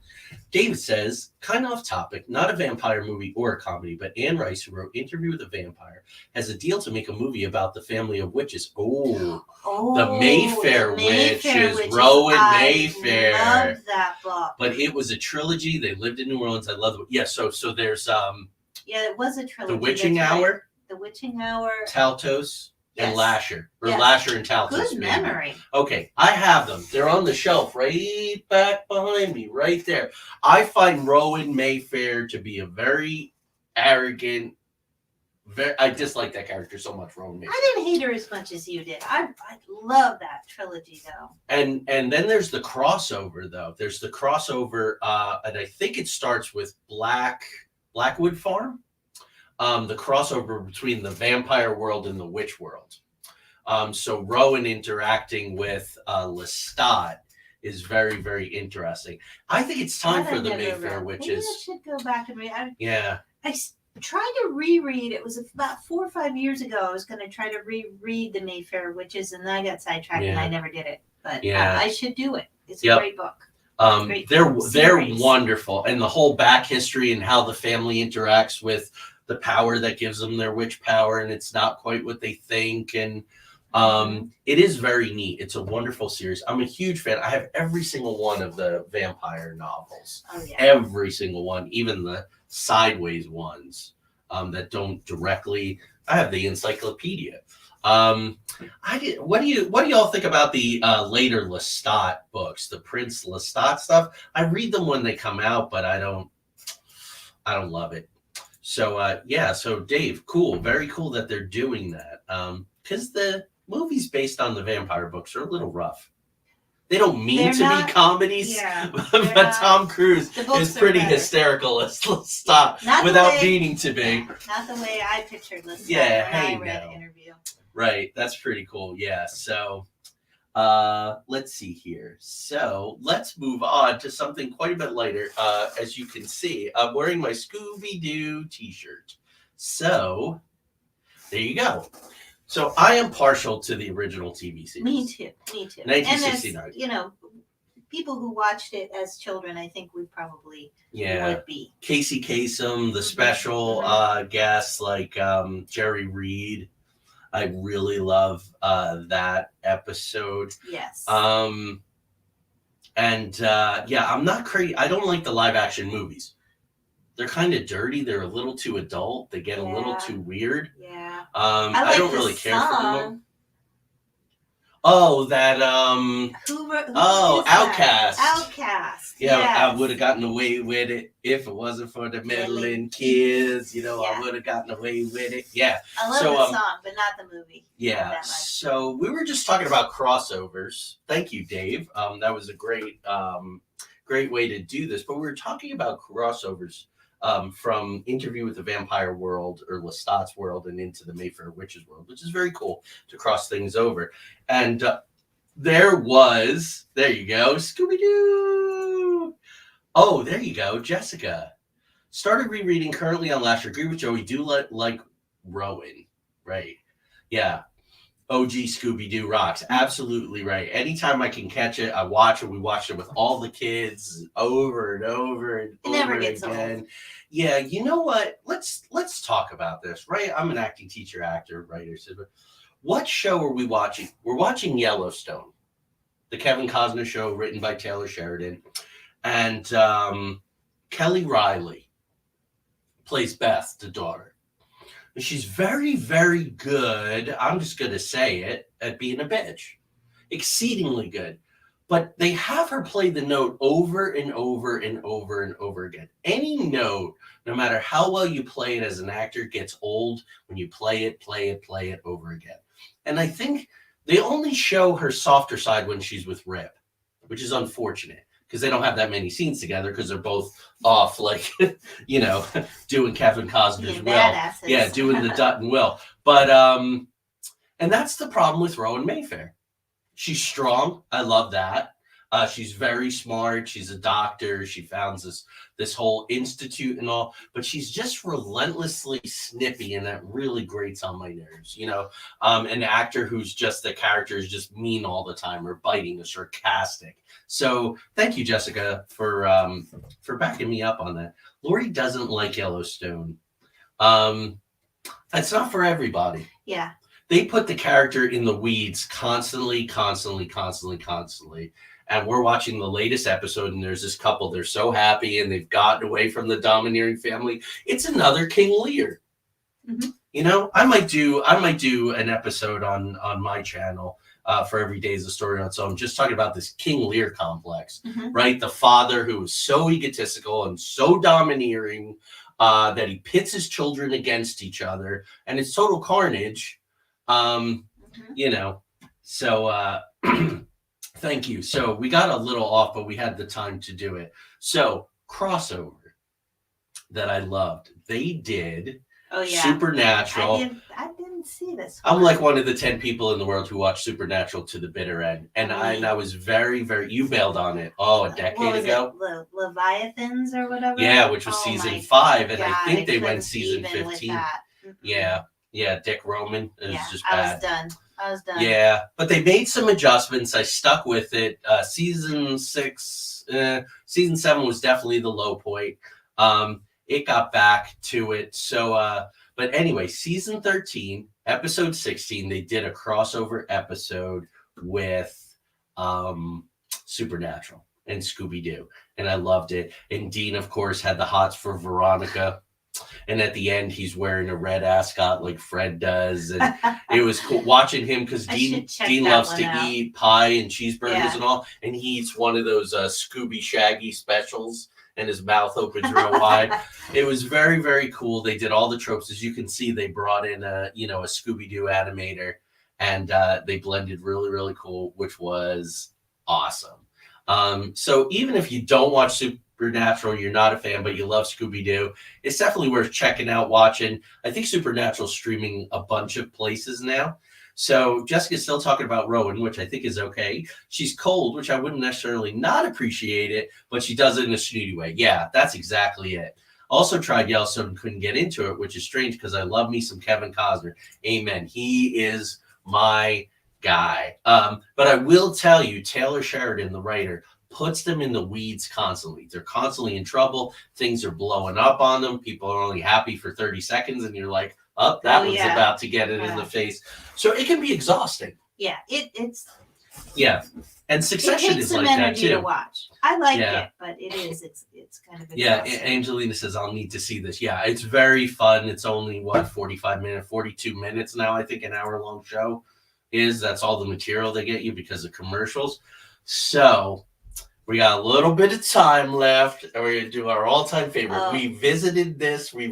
David says, kind of off topic, not a vampire movie or a comedy, but Anne Rice, who wrote Interview with the Vampire, has a deal to make a movie about the family of witches. The Mayfair Witches, Rowan Mayfair. I love that book. But it was a trilogy. They lived in New Orleans. I love it. Yeah, so there's it was a trilogy. The Witching Hour. Right. The Witching Hour. Taltos. Yes. And Lasher. Or Yes. Lasher and Taltos. Good maybe. memory. Okay, I have them. They're on the shelf right back behind me, right there. I find Rowan Mayfair to be a very arrogant, I dislike that character so much, Rowan Mayfair. I didn't hate her as much as you did. I love that trilogy, though. And then there's the crossover, though. There's the crossover, and I think it starts with Blackwood Farm. The crossover between the vampire world and the witch world. So Rowan interacting with Lestat is very, very interesting. I think it's time for the Mayfair Witches. Maybe I should go back and read. Yeah. I tried to reread. It was about 4 or 5 years ago. I was going to try to reread the Mayfair Witches, and then I got sidetracked and I never did it. But I should do it. It's a great book. They're wonderful, and the whole back history and how the family interacts with the power that gives them their witch power, and it's not quite what they think, and it is very neat. It's a wonderful series. I'm a huge fan. I have every single one of the vampire novels. Oh, yeah. Every single one, even the sideways ones that don't directly. I have the encyclopedia. What do y'all think about the later Lestat books, the Prince Lestat stuff? I read them when they come out, but I don't love it. So so Dave, cool, very cool that they're doing that. Because the movies based on the vampire books are a little rough. They don't mean to be comedies, but Tom Cruise is pretty hysterical as Lestat without meaning to be. Not the way I pictured Lestat when I read the interview. Right, that's pretty cool. Yeah, so let's see here. So let's move on to something quite a bit lighter. As you can see, I'm wearing my Scooby Doo t-shirt. So there you go. So I am partial to the original TV series. Me too. 1969. And as, people who watched it as children, I think we probably would be. Casey Kasem, the special guests like Jerry Reed. I really love that episode. Yes. I'm not crazy. I don't like the live action movies. They're kind of dirty. They're a little too adult. They get a little too weird. Yeah. I don't really care for them. Oh, that Who Outcast. Outcast. Yeah, yes. I would have gotten away with it if it wasn't for the meddling kids. I would have gotten away with it. Yeah. I love the song, but not the movie. Yeah. So we were just talking about crossovers. Thank you, Dave. That was a great way to do this. But we were talking about crossovers from Interview with the Vampire world or Lestat's world and into the Mayfair Witches world, which is very cool to cross things over. And there you go, Scooby Doo. Oh, there you go, Jessica. Started rereading, currently on Lasher. Agree with Joey. Do like Rowan, right? Yeah. OG Scooby Doo rocks. Absolutely right. Anytime I can catch it, I watch it. We watched it with all the kids over and over and over never gets again. old. Yeah, you know what? Let's talk about this, right? I'm an acting teacher, actor, writer. What show are we watching? We're watching Yellowstone, the Kevin Costner show written by Taylor Sheridan. And Kelly Riley plays Beth, the daughter. She's very, very good, I'm just going to say it, at being a bitch. Exceedingly good. But they have her play the note over and over and over and over again. Any note, no matter how well you play it as an actor, gets old when you play it over again. And I think they only show her softer side when she's with Rip, which is unfortunate because they don't have that many scenes together because they're both off, like, you know, doing Kevin Costner's Will. Badasses. Yeah, doing the Dutton Will. But, and that's the problem with Rowan Mayfair. She's strong. I love that. She's very smart. She's a doctor. She founds this whole institute and all, but she's just relentlessly snippy, and that really grates on my nerves. You know, an actor who's just the character is just mean all the time or biting or sarcastic. So thank you, Jessica, for backing me up on that. Lori doesn't like Yellowstone. It's not for everybody. Yeah. They put the character in the weeds constantly. And we're watching the latest episode, and there's this couple. They're so happy, and they've gotten away from the domineering family. It's another King Lear. Mm-hmm. You know, I might do an episode on my channel for Every Day is a Story on its own, just talking about this King Lear complex, right? The father who is so egotistical and so domineering that he pits his children against each other, and it's total carnage. You know, so thank you. So we got a little off, but we had the time to do it. So crossover that I loved. They did Supernatural. I didn't see this one. I'm like one of the 10 people in the world who watched Supernatural to the bitter end. And I was very, you bailed on it. A decade ago. Leviathans or whatever? Yeah, which was season 5. And I think they went season 15. Yeah, Dick Roman. It was just bad. I was done. Yeah, but they made some adjustments. I stuck with it. Season 7 was definitely the low point. It got back to it. So, but anyway, season 13, episode 16, they did a crossover episode with Supernatural and Scooby Doo, and I loved it. And Dean, of course, had the hots for Veronica. And at the end, he's wearing a red ascot like Fred does. And it was cool watching him because Dean loves to eat pie and cheeseburgers and all. And he eats one of those Scooby Shaggy specials and his mouth opens real wide. It was very, very cool. They did all the tropes. As you can see, they brought in a Scooby Doo animator, and they blended really, really cool, which was awesome. So even if you don't watch Supernatural, you're not a fan, but you love Scooby-Doo, it's definitely worth checking out, watching. I think Supernatural's streaming a bunch of places now. So Jessica's still talking about Rowan, which I think is okay. She's cold, which I wouldn't necessarily not appreciate it, but she does it in a snooty way. Yeah, that's exactly it. Also tried Yellowstone and couldn't get into it, which is strange because I love me some Kevin Costner. Amen. He is my guy. But I will tell you, Taylor Sheridan, the writer, puts them in the weeds constantly. They're constantly in trouble. Things are blowing up on them. People are only happy for 30 seconds, and you're like, that one's about to get it in the face. So it can be exhausting. Yeah, it's. Yeah, and Succession is like that too. It takes some energy to watch. I like it, but it's kind of exhausting. Yeah, Angelina says, I'll need to see this. Yeah, it's very fun. It's only, 42 minutes now, I think, an hour-long show is. That's all the material they get you because of commercials. So we got a little bit of time left, and we're going to do our all-time favorite. We revisited it. We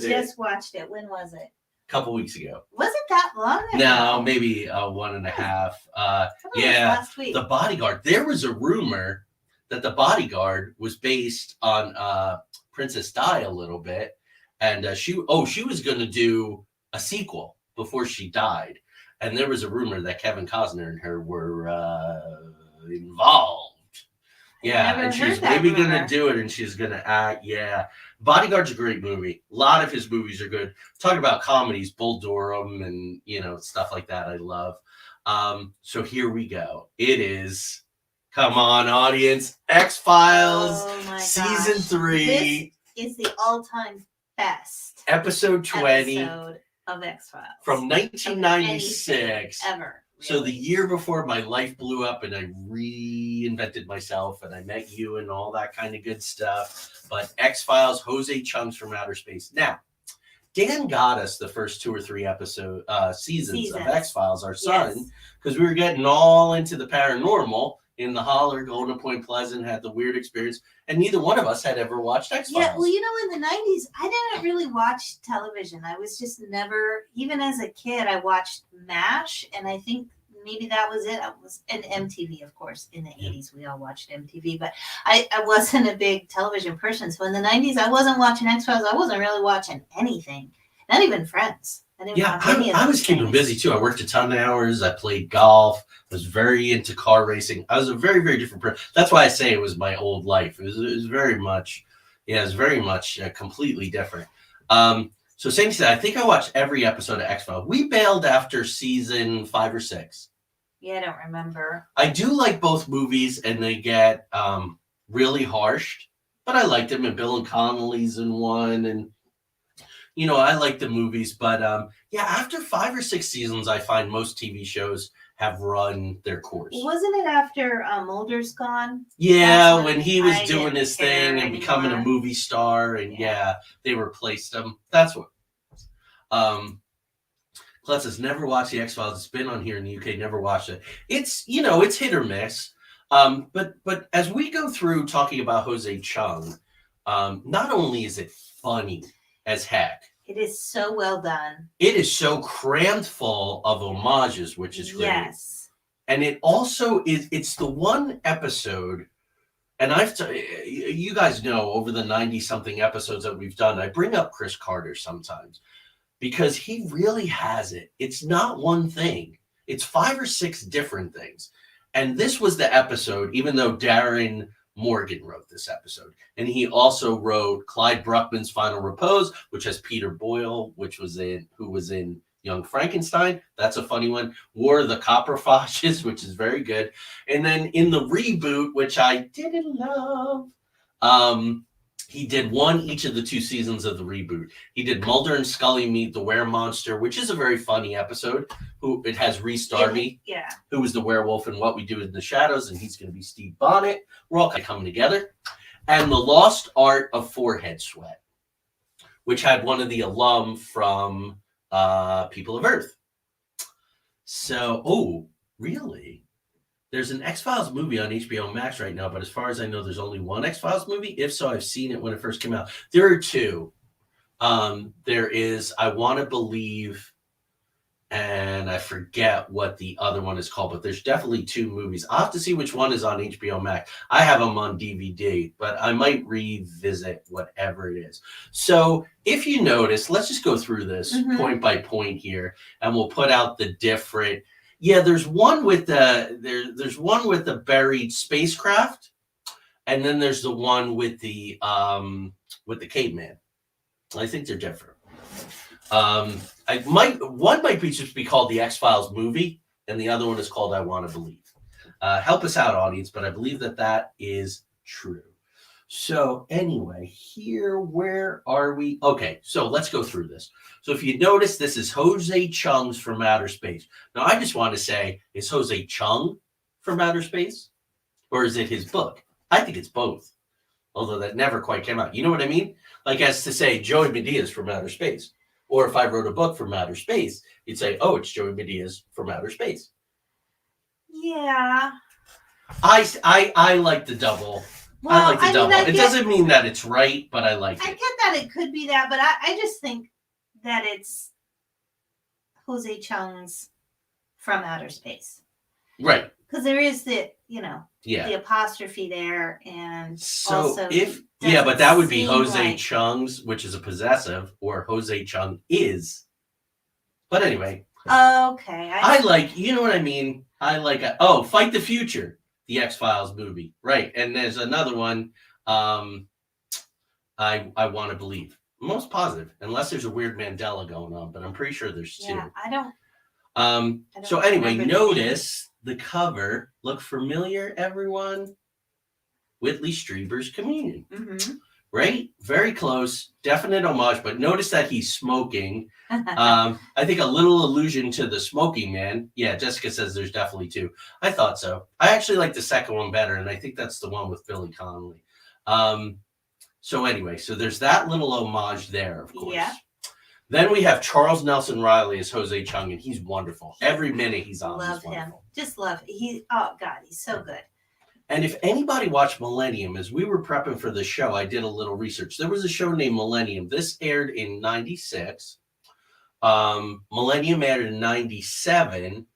just watched it. When was it? A couple weeks ago. Was it that long ago? No, maybe 1.5. Yeah, last week. The Bodyguard. There was a rumor that The Bodyguard was based on Princess Di a little bit, and she was going to do a sequel before she died, and there was a rumor that Kevin Costner and her were involved. Yeah, and she's maybe going to do it, and she's going to act. Yeah. Bodyguard's a great movie. A lot of his movies are good. Talk about comedies, Bull Durham, and, stuff like that I love. So here we go. It is, come on, audience, X-Files, Season 3. This is the all-time best. Episode 20. Episode of X-Files. From 1996. Ever. So the year before my life blew up and I reinvented myself and I met you and all that kind of good stuff. But X-Files, Jose Chung's from Outer Space. Now, Dan got us the first 2 or 3 seasons of X-Files, our son, because we were getting all into the paranormal. in the holler, going to Point Pleasant, had the weird experience, and neither one of us had ever watched X-Files. Yeah, well, in the 90s, I didn't really watch television. I was just never, even as a kid, I watched MASH, and I think maybe that was it. I was, and MTV, of course. In the 80s, we all watched MTV, but I wasn't a big television person. So in the 90s, I wasn't watching X-Files. I wasn't really watching anything, not even Friends. I didn't watch any of I was those keeping things. busy too. I worked a ton of hours. I played golf. I was very into car racing. I was a very, very different person. That's why I say it was my old life. It was very much, completely different. So same thing. I think I watched every episode of X-Files. We bailed after season 5 or 6. Yeah, I don't remember. I do like both movies, and they get really harsh, but I liked them. And Bill and Connolly's in one, and I like the movies, but after 5 or 6 seasons, I find most TV shows have run their course. Wasn't it after Mulder's gone? Yeah, That's when he was I doing didn't his care thing and becoming a anymore. movie star, and they replaced him. That's what. Klutz has never watched the X-Files. It's been on here in the UK. Never watched it. It's it's hit or miss. But as we go through talking about Jose Chung, not only is it funny as heck, It is so well done. it is so crammed full of homages, which is great. Yes. And it also is, it's the one episode, and you guys know over the 90-something episodes that we've done, I bring up Chris Carter sometimes because he really has it. It's not one thing. It's 5 or 6 different things. And this was the episode, even though Darren Morgan wrote this episode. And he also wrote Clyde Bruckman's Final Repose, which has Peter Boyle, who was in Young Frankenstein. That's a funny one. War of the Copperfoshes, which is very good. And then in the reboot, which I didn't love, he did one each of the 2 seasons of the reboot. He did Mulder and Scully Meet the Were-Monster, which is a very funny episode. It has Rhys Darby, who was the werewolf in What We Do in the Shadows, and he's going to be Steve Bonnet. We're all kind of coming together. And The Lost Art of Forehead Sweat, which had one of the alum from People of Earth. So, really? There's an X-Files movie on HBO Max right now, but as far as I know, there's only one X-Files movie. If so, I've seen it when it first came out. There are 2. There is I Want to Believe, and I forget what the other one is called, but there's definitely 2 movies. I'll have to see which one is on HBO Max. I have them on DVD, but I might revisit whatever it is. So if you notice, let's just go through this point by point here, and we'll put out the different. Yeah, there's one with there's one with the buried spacecraft, and then there's the one with the caveman. I think they're different. One might be just be called the X-Files movie, and the other one is called I Want to Believe. Help us out, audience, but I believe that is true. So anyway, here, where are we? Okay, so let's go through this. So if you notice, this is Jose Chung's From Outer Space. Now, I just want to say, is Jose Chung from outer space? Or is it his book? I think it's both. Although that never quite came out. You know what I mean? Like as to say, Joey Medea's From Outer Space. Or if I wrote a book from outer space, you'd say, oh, it's Joey Medea's From Outer Space. Yeah. I like the double. Well, I like the double. mean, It doesn't mean that it's right, but I like I it. get that it could be that, but I just think that it's Jose Chung's From Outer Space. Right. Because there is the apostrophe there, and So also but that would be seem Jose like- Chung's, which is a possessive, or Jose Chung is. But anyway, Okay. I like, you know what I mean? I like, Fight the Future, the X-Files movie. Right. And there's another one, I Want to Believe. Most positive, unless there's a weird Mandela going on, but I'm pretty sure there's 2. Yeah, I don't So anyway, remember notice the cover. Look familiar, everyone? Whitley Strieber's Communion. Mhm. Right? Very close. Definite homage, but notice that he's smoking. I think a little allusion to the smoking man. Yeah, Jessica says there's definitely 2. I thought so. I actually like the second one better, and I think that's the one with Billy Connolly. So anyway, so there's that little homage there, of course. Yeah. Then we have Charles Nelson Riley as Jose Chung, and he's wonderful. Every minute he's on, Love he's him. wonderful. Just love. He's so good. And if anybody watched Millennium, as we were prepping for the show, I did a little research. There was a show named Millennium. This aired in 96. Millennium aired in 97.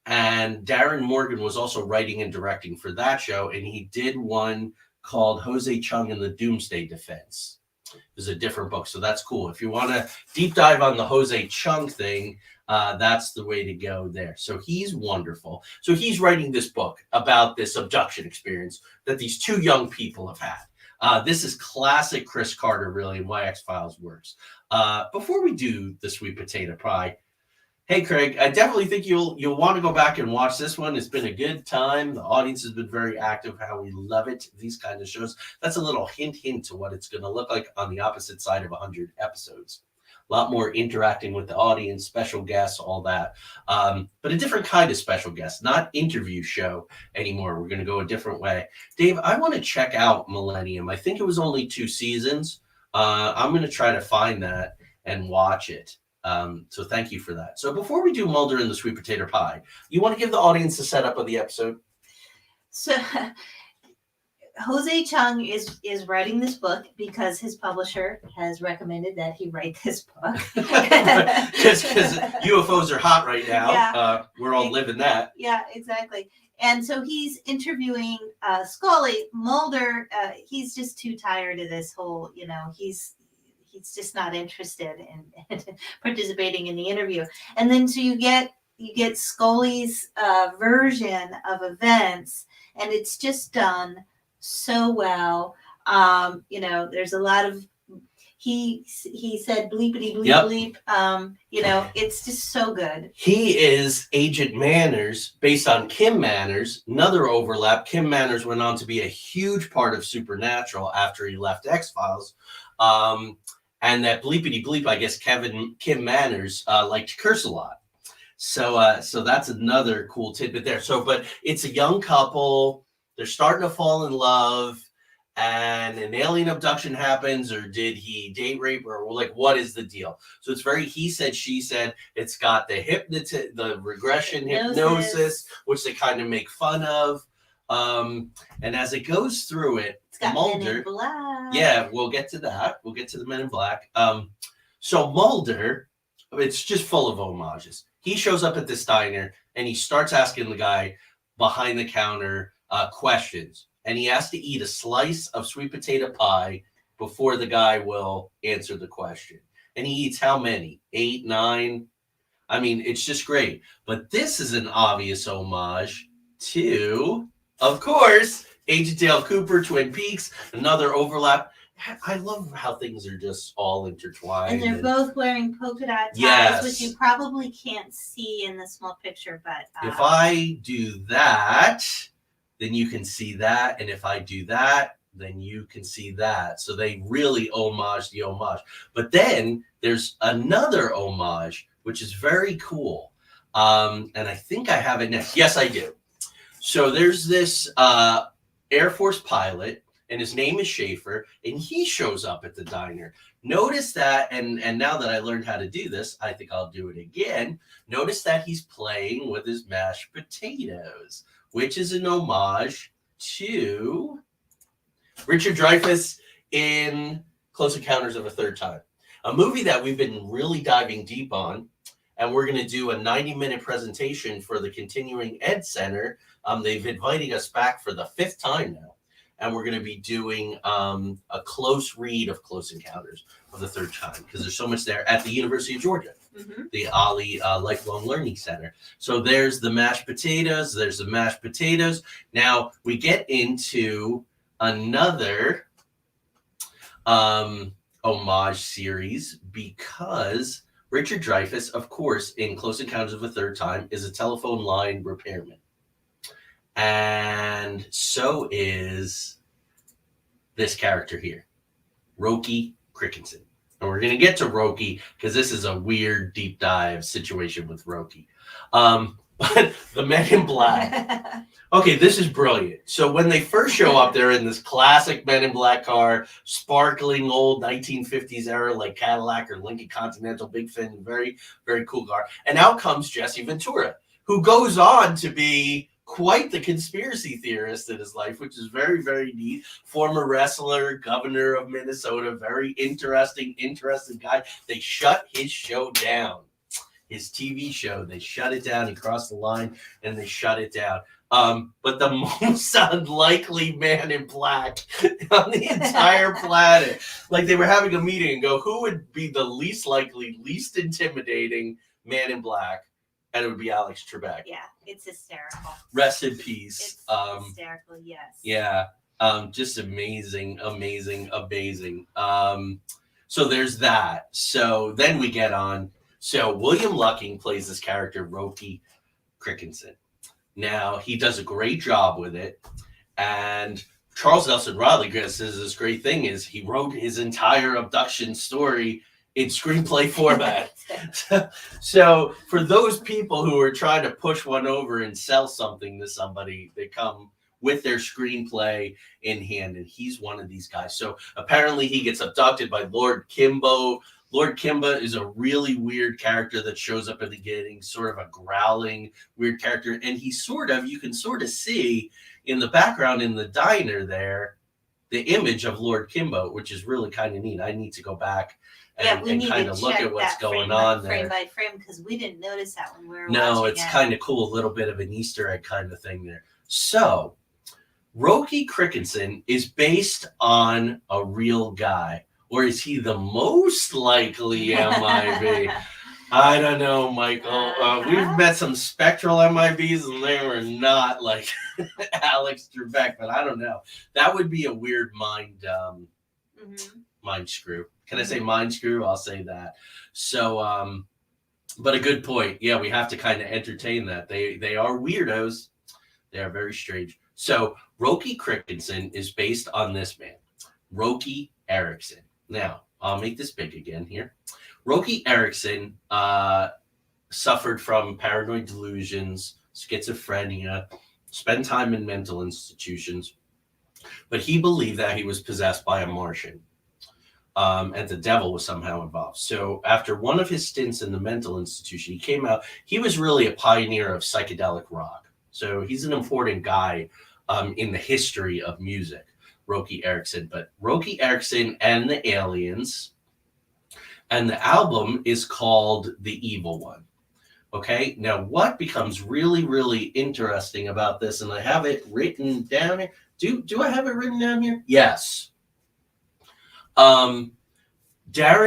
And Darren Morgan was also writing and directing for that show. And he did one called Jose Chung and the Doomsday Defense. It was a different book. So that's cool. If you want to deep dive on the Jose Chung thing, that's the way to go there. So he's wonderful. So he's writing this book about this abduction experience that these two young people have had. This is classic Chris Carter, really, and why X-Files works. Before we do the sweet potato pie, hey, Craig, I definitely think you'll want to go back and watch this one. It's been a good time. The audience has been very active, how we love it, these kind of shows. That's a little hint to what it's going to look like on the opposite side of 100 episodes. A lot more interacting with the audience, special guests, all that. But a different kind of special guest, not interview show anymore. We're going to go a different way. Dave, I want to check out Millennium. I think it was only 2 seasons. I'm going to try to find that and watch it. So thank you for that. So before we do Mulder and the Sweet Potato Pie, you want to give the audience a setup of the episode? So Jose Chung is writing this book because his publisher has recommended that he write this book. Because UFOs are hot right now. Yeah. We're all living that. Yeah, exactly. And so he's interviewing Scully. Mulder, he's just too tired of this whole, he's just not interested in participating in the interview. And then so you get Scully's version of events, and it's just done so well. There's a lot of he said bleepity bleep bleep. It's just so good. He is Agent Manners based on Kim Manners. Another overlap. Kim Manners went on to be a huge part of Supernatural after he left X-Files. And that bleepity bleep, I guess Kim Manners liked to curse a lot. So that's another cool tidbit there. But it's a young couple. They're starting to fall in love, and an alien abduction happens, or did he date rape, or what is the deal? So it's very he said, she said. It's got the regression hypnosis, which they kind of make fun of. And as it goes through it, it's got Mulder, Men in Black. Yeah, we'll get to that. We'll get to the Men in Black. So Mulder, it's just full of homages. He shows up at this diner and he starts asking the guy behind the counter questions, and he has to eat a slice of sweet potato pie before the guy will answer the question. And he eats how many? 8, 9? I mean, it's just great. But this is an obvious homage to, of course, Agent Dale Cooper, Twin Peaks, another overlap. I love how things are just all intertwined. And they're both wearing polka dot ties, Yes. which you probably can't see in the small picture. But if I do that, then you can see that. And if I do that, then you can see that. So they really homage the homage. But then there's another homage, which is very cool. And I think I have it next. Yes, I do. So there's this Air Force pilot, and his name is Schaefer, and he shows up at the diner. Notice that, and now that I learned how to do this, I think I'll do it again. Notice that he's playing with his mashed potatoes, which is an homage to Richard Dreyfuss in Close Encounters of a Third Time, a movie that we've been really diving deep on, and we're going to do a 90-minute presentation for the Continuing Ed Center. They've invited us back for the 5th time now, and we're going to be doing a close read of Close Encounters of the Third Time, because there's so much there at the University of Georgia, the Ali Lifelong Learning Center. So there's the mashed potatoes. There's the mashed potatoes. Now we get into another homage series, because Richard Dreyfuss, of course, in Close Encounters of a Third Time, is a telephone line repairman. And so is this character here, Roky Crickinson. And we're going to get to Roky because this is a weird deep dive situation with Roky. But the Men in Black. Okay, this is brilliant. So when they first show up, they're in this classic Men in Black car, sparkling old 1950s era, like Cadillac or Lincoln Continental, big fin, very, very cool car. And out comes Jesse Ventura, who goes on to be quite the conspiracy theorist in his life, which is very, very neat. Former wrestler, governor of Minnesota, very interesting guy. They shut his show down, his TV show. They shut it down. He crossed the line and they shut it down. But the most unlikely man in black on the entire planet. Like they were having a meeting and go, who would be the least likely, least intimidating man in black? And it would be Alex Trebek. Yeah, it's hysterical. Rest in peace. It's hysterical, yes. Yeah. Just amazing. So there's that. So then we get on. So William Lucking plays this character, Roky Crickenson. Now, he does a great job with it. And Charles Nelson Riley says this great thing is he wrote his entire abduction story in screenplay format. So for those people who are trying to push one over and sell something to somebody, they come with their screenplay in hand, and he's one of these guys. So apparently he gets abducted by Lord Kimbo. Lord Kimba is a really weird character that shows up in the beginning, sort of a growling, weird character. And he you can sort of see in the background in the diner there, the image of Lord Kimbo, which is really kind of neat. I need to go back and kind of look at what's going on there. Frame by frame, because we didn't notice that when we were watching No, it's kind of cool. A little bit of an Easter egg kind of thing there. So, Roky Crickenson is based on a real guy. Or is he the most likely MIB? I don't know, Michael. We've met some spectral MIBs, and they were not like Alex Trebek, but I don't know. That would be a weird mind screw. Can I say mind screw? I'll say that. So, but a good point. Yeah, we have to kind of entertain that. They are weirdos. They are very strange. So, Roky Crickenson is based on this man, Roky Erickson. Now, I'll make this big again here. Roky Erickson suffered from paranoid delusions, schizophrenia, spent time in mental institutions, but he believed that he was possessed by a Martian, and the devil was somehow involved. So after one of his stints in the mental institution, he came out. He was really a pioneer of psychedelic rock. So he's an important guy in the history of music. Roky Erickson, but Roky Erickson and the Aliens, and the album is called The Evil One. Okay, now what becomes really, really interesting about this, and I have it written down here. Do I have it written down here? Yes. Darren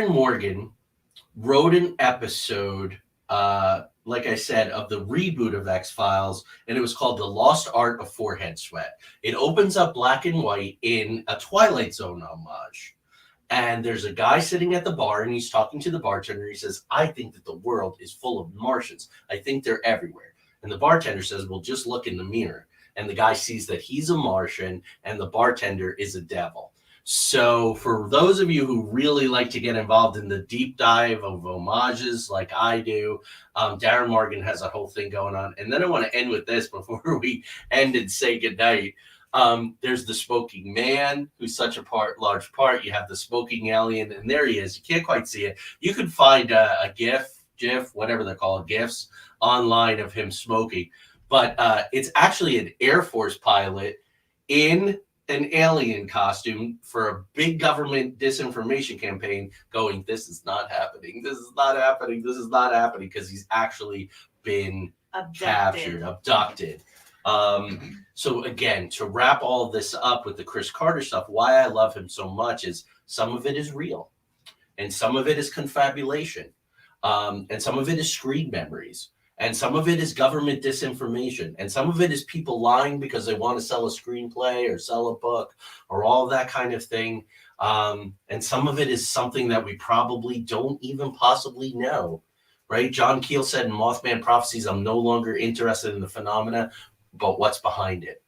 Morgan wrote an episode, like I said, of the reboot of X-Files, and it was called The Lost Art of Forehead Sweat. It opens up black and white in a Twilight Zone homage. And there's a guy sitting at the bar, and he's talking to the bartender. He says, I think that the world is full of Martians. I think they're everywhere. And the bartender says, well, just look in the mirror. And the guy sees that he's a Martian, and the bartender is a devil. So for those of you who really like to get involved in the deep dive of homages like I do, Darren Morgan has a whole thing going on. And then I want to end with this before we end and say goodnight. There's the smoking man, who's such a large part. You have the smoking alien, and there he is. You can't quite see it. You can find a GIF, whatever they're called, GIFs, online of him smoking. But it's actually an Air Force pilot in an alien costume for a big government disinformation campaign going, this is not happening. This is not happening. This is not happening, because he's actually been abducted. So again, to wrap all this up with the Chris Carter stuff, why I love him so much is some of it is real, and some of it is confabulation, and some of it is screen memories. And some of it is government disinformation. And some of it is people lying because they want to sell a screenplay or sell a book or all that kind of thing. And some of it is something that we probably don't even possibly know, right? John Keel said in Mothman Prophecies, I'm no longer interested in the phenomena, but what's behind it.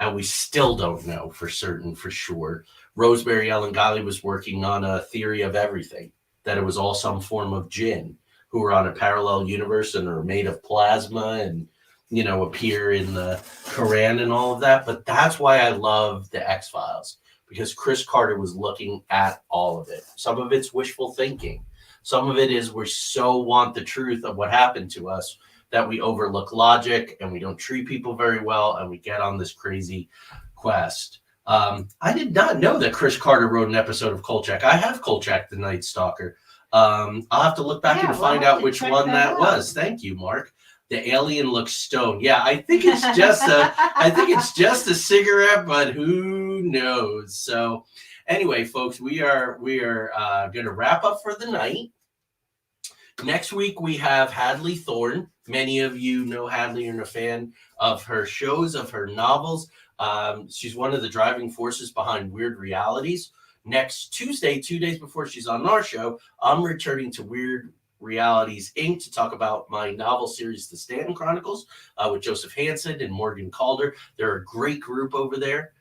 And we still don't know for certain, for sure. Rosemary Ellen Guiley was working on a theory of everything, that it was all some form of jinn who are on a parallel universe and are made of plasma and, you know, appear in the Quran and all of that. But that's why I love the X-Files, because Chris Carter was looking at all of it. Some of it's wishful thinking. Some of it is we so want the truth of what happened to us that we overlook logic and we don't treat people very well and we get on this crazy quest. I did not know that Chris Carter wrote an episode of Kolchak. I have Kolchak the Night Stalker. I'll have to look back and find out which one that was. Thank you, Mark. The alien looks stoned. Yeah, I think it's just a cigarette, but who knows? So anyway, folks, we are going to wrap up for the night. Next week we have Hadley Thorne. Many of you know Hadley and are a fan of her shows, of her novels. She's one of the driving forces behind Weird Realities. Next Tuesday, 2 days before she's on our show, I'm returning to Weird Realities Inc. to talk about my novel series, The Stanton Chronicles, with Joseph Hansen and Morgan Calder. They're a great group over there.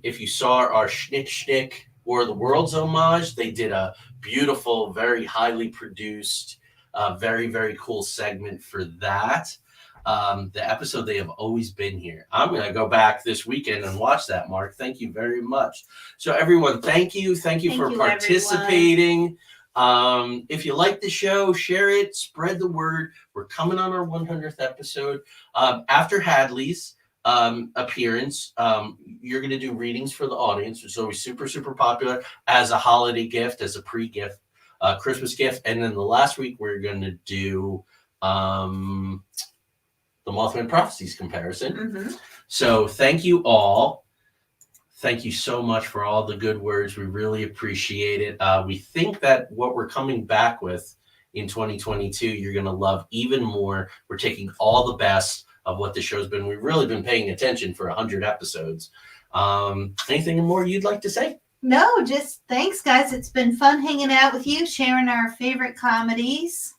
If you saw our Schnick Schnick War of the Worlds homage, they did a beautiful, very highly produced, very, very cool segment for that. The episode They Have Always Been Here. I'm going to go back this weekend and watch that, Mark. Thank you very much. So everyone, thank you. Thank you for participating. If you like the show, share it, spread the word. We're coming on our 100th episode. After Hadley's appearance, you're going to do readings for the audience. It's always super, super popular as a holiday gift, as a pre-gift, Christmas gift. And then the last week, we're going to do the Mothman Prophecies comparison. Mm-hmm. So thank you all. Thank you so much for all the good words. We really appreciate it. We think that what we're coming back with in 2022, you're going to love even more. We're taking all the best of what the show's been. We've really been paying attention for 100 episodes. Anything more you'd like to say? No, just thanks, guys. It's been fun hanging out with you, sharing our favorite comedies.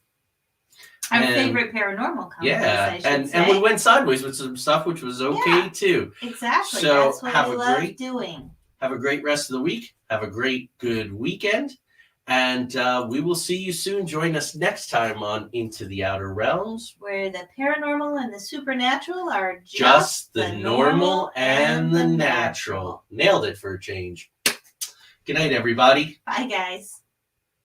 Our favorite paranormal comedies, yeah, and we went sideways with some stuff which was okay too. Exactly. So that's what we love doing. Have a great rest of the week. Have a good weekend. And we will see you soon. Join us next time on Into the Outer Realms, where the paranormal and the supernatural are just the normal and the natural. Nailed it for a change. Good night, everybody. Bye, guys.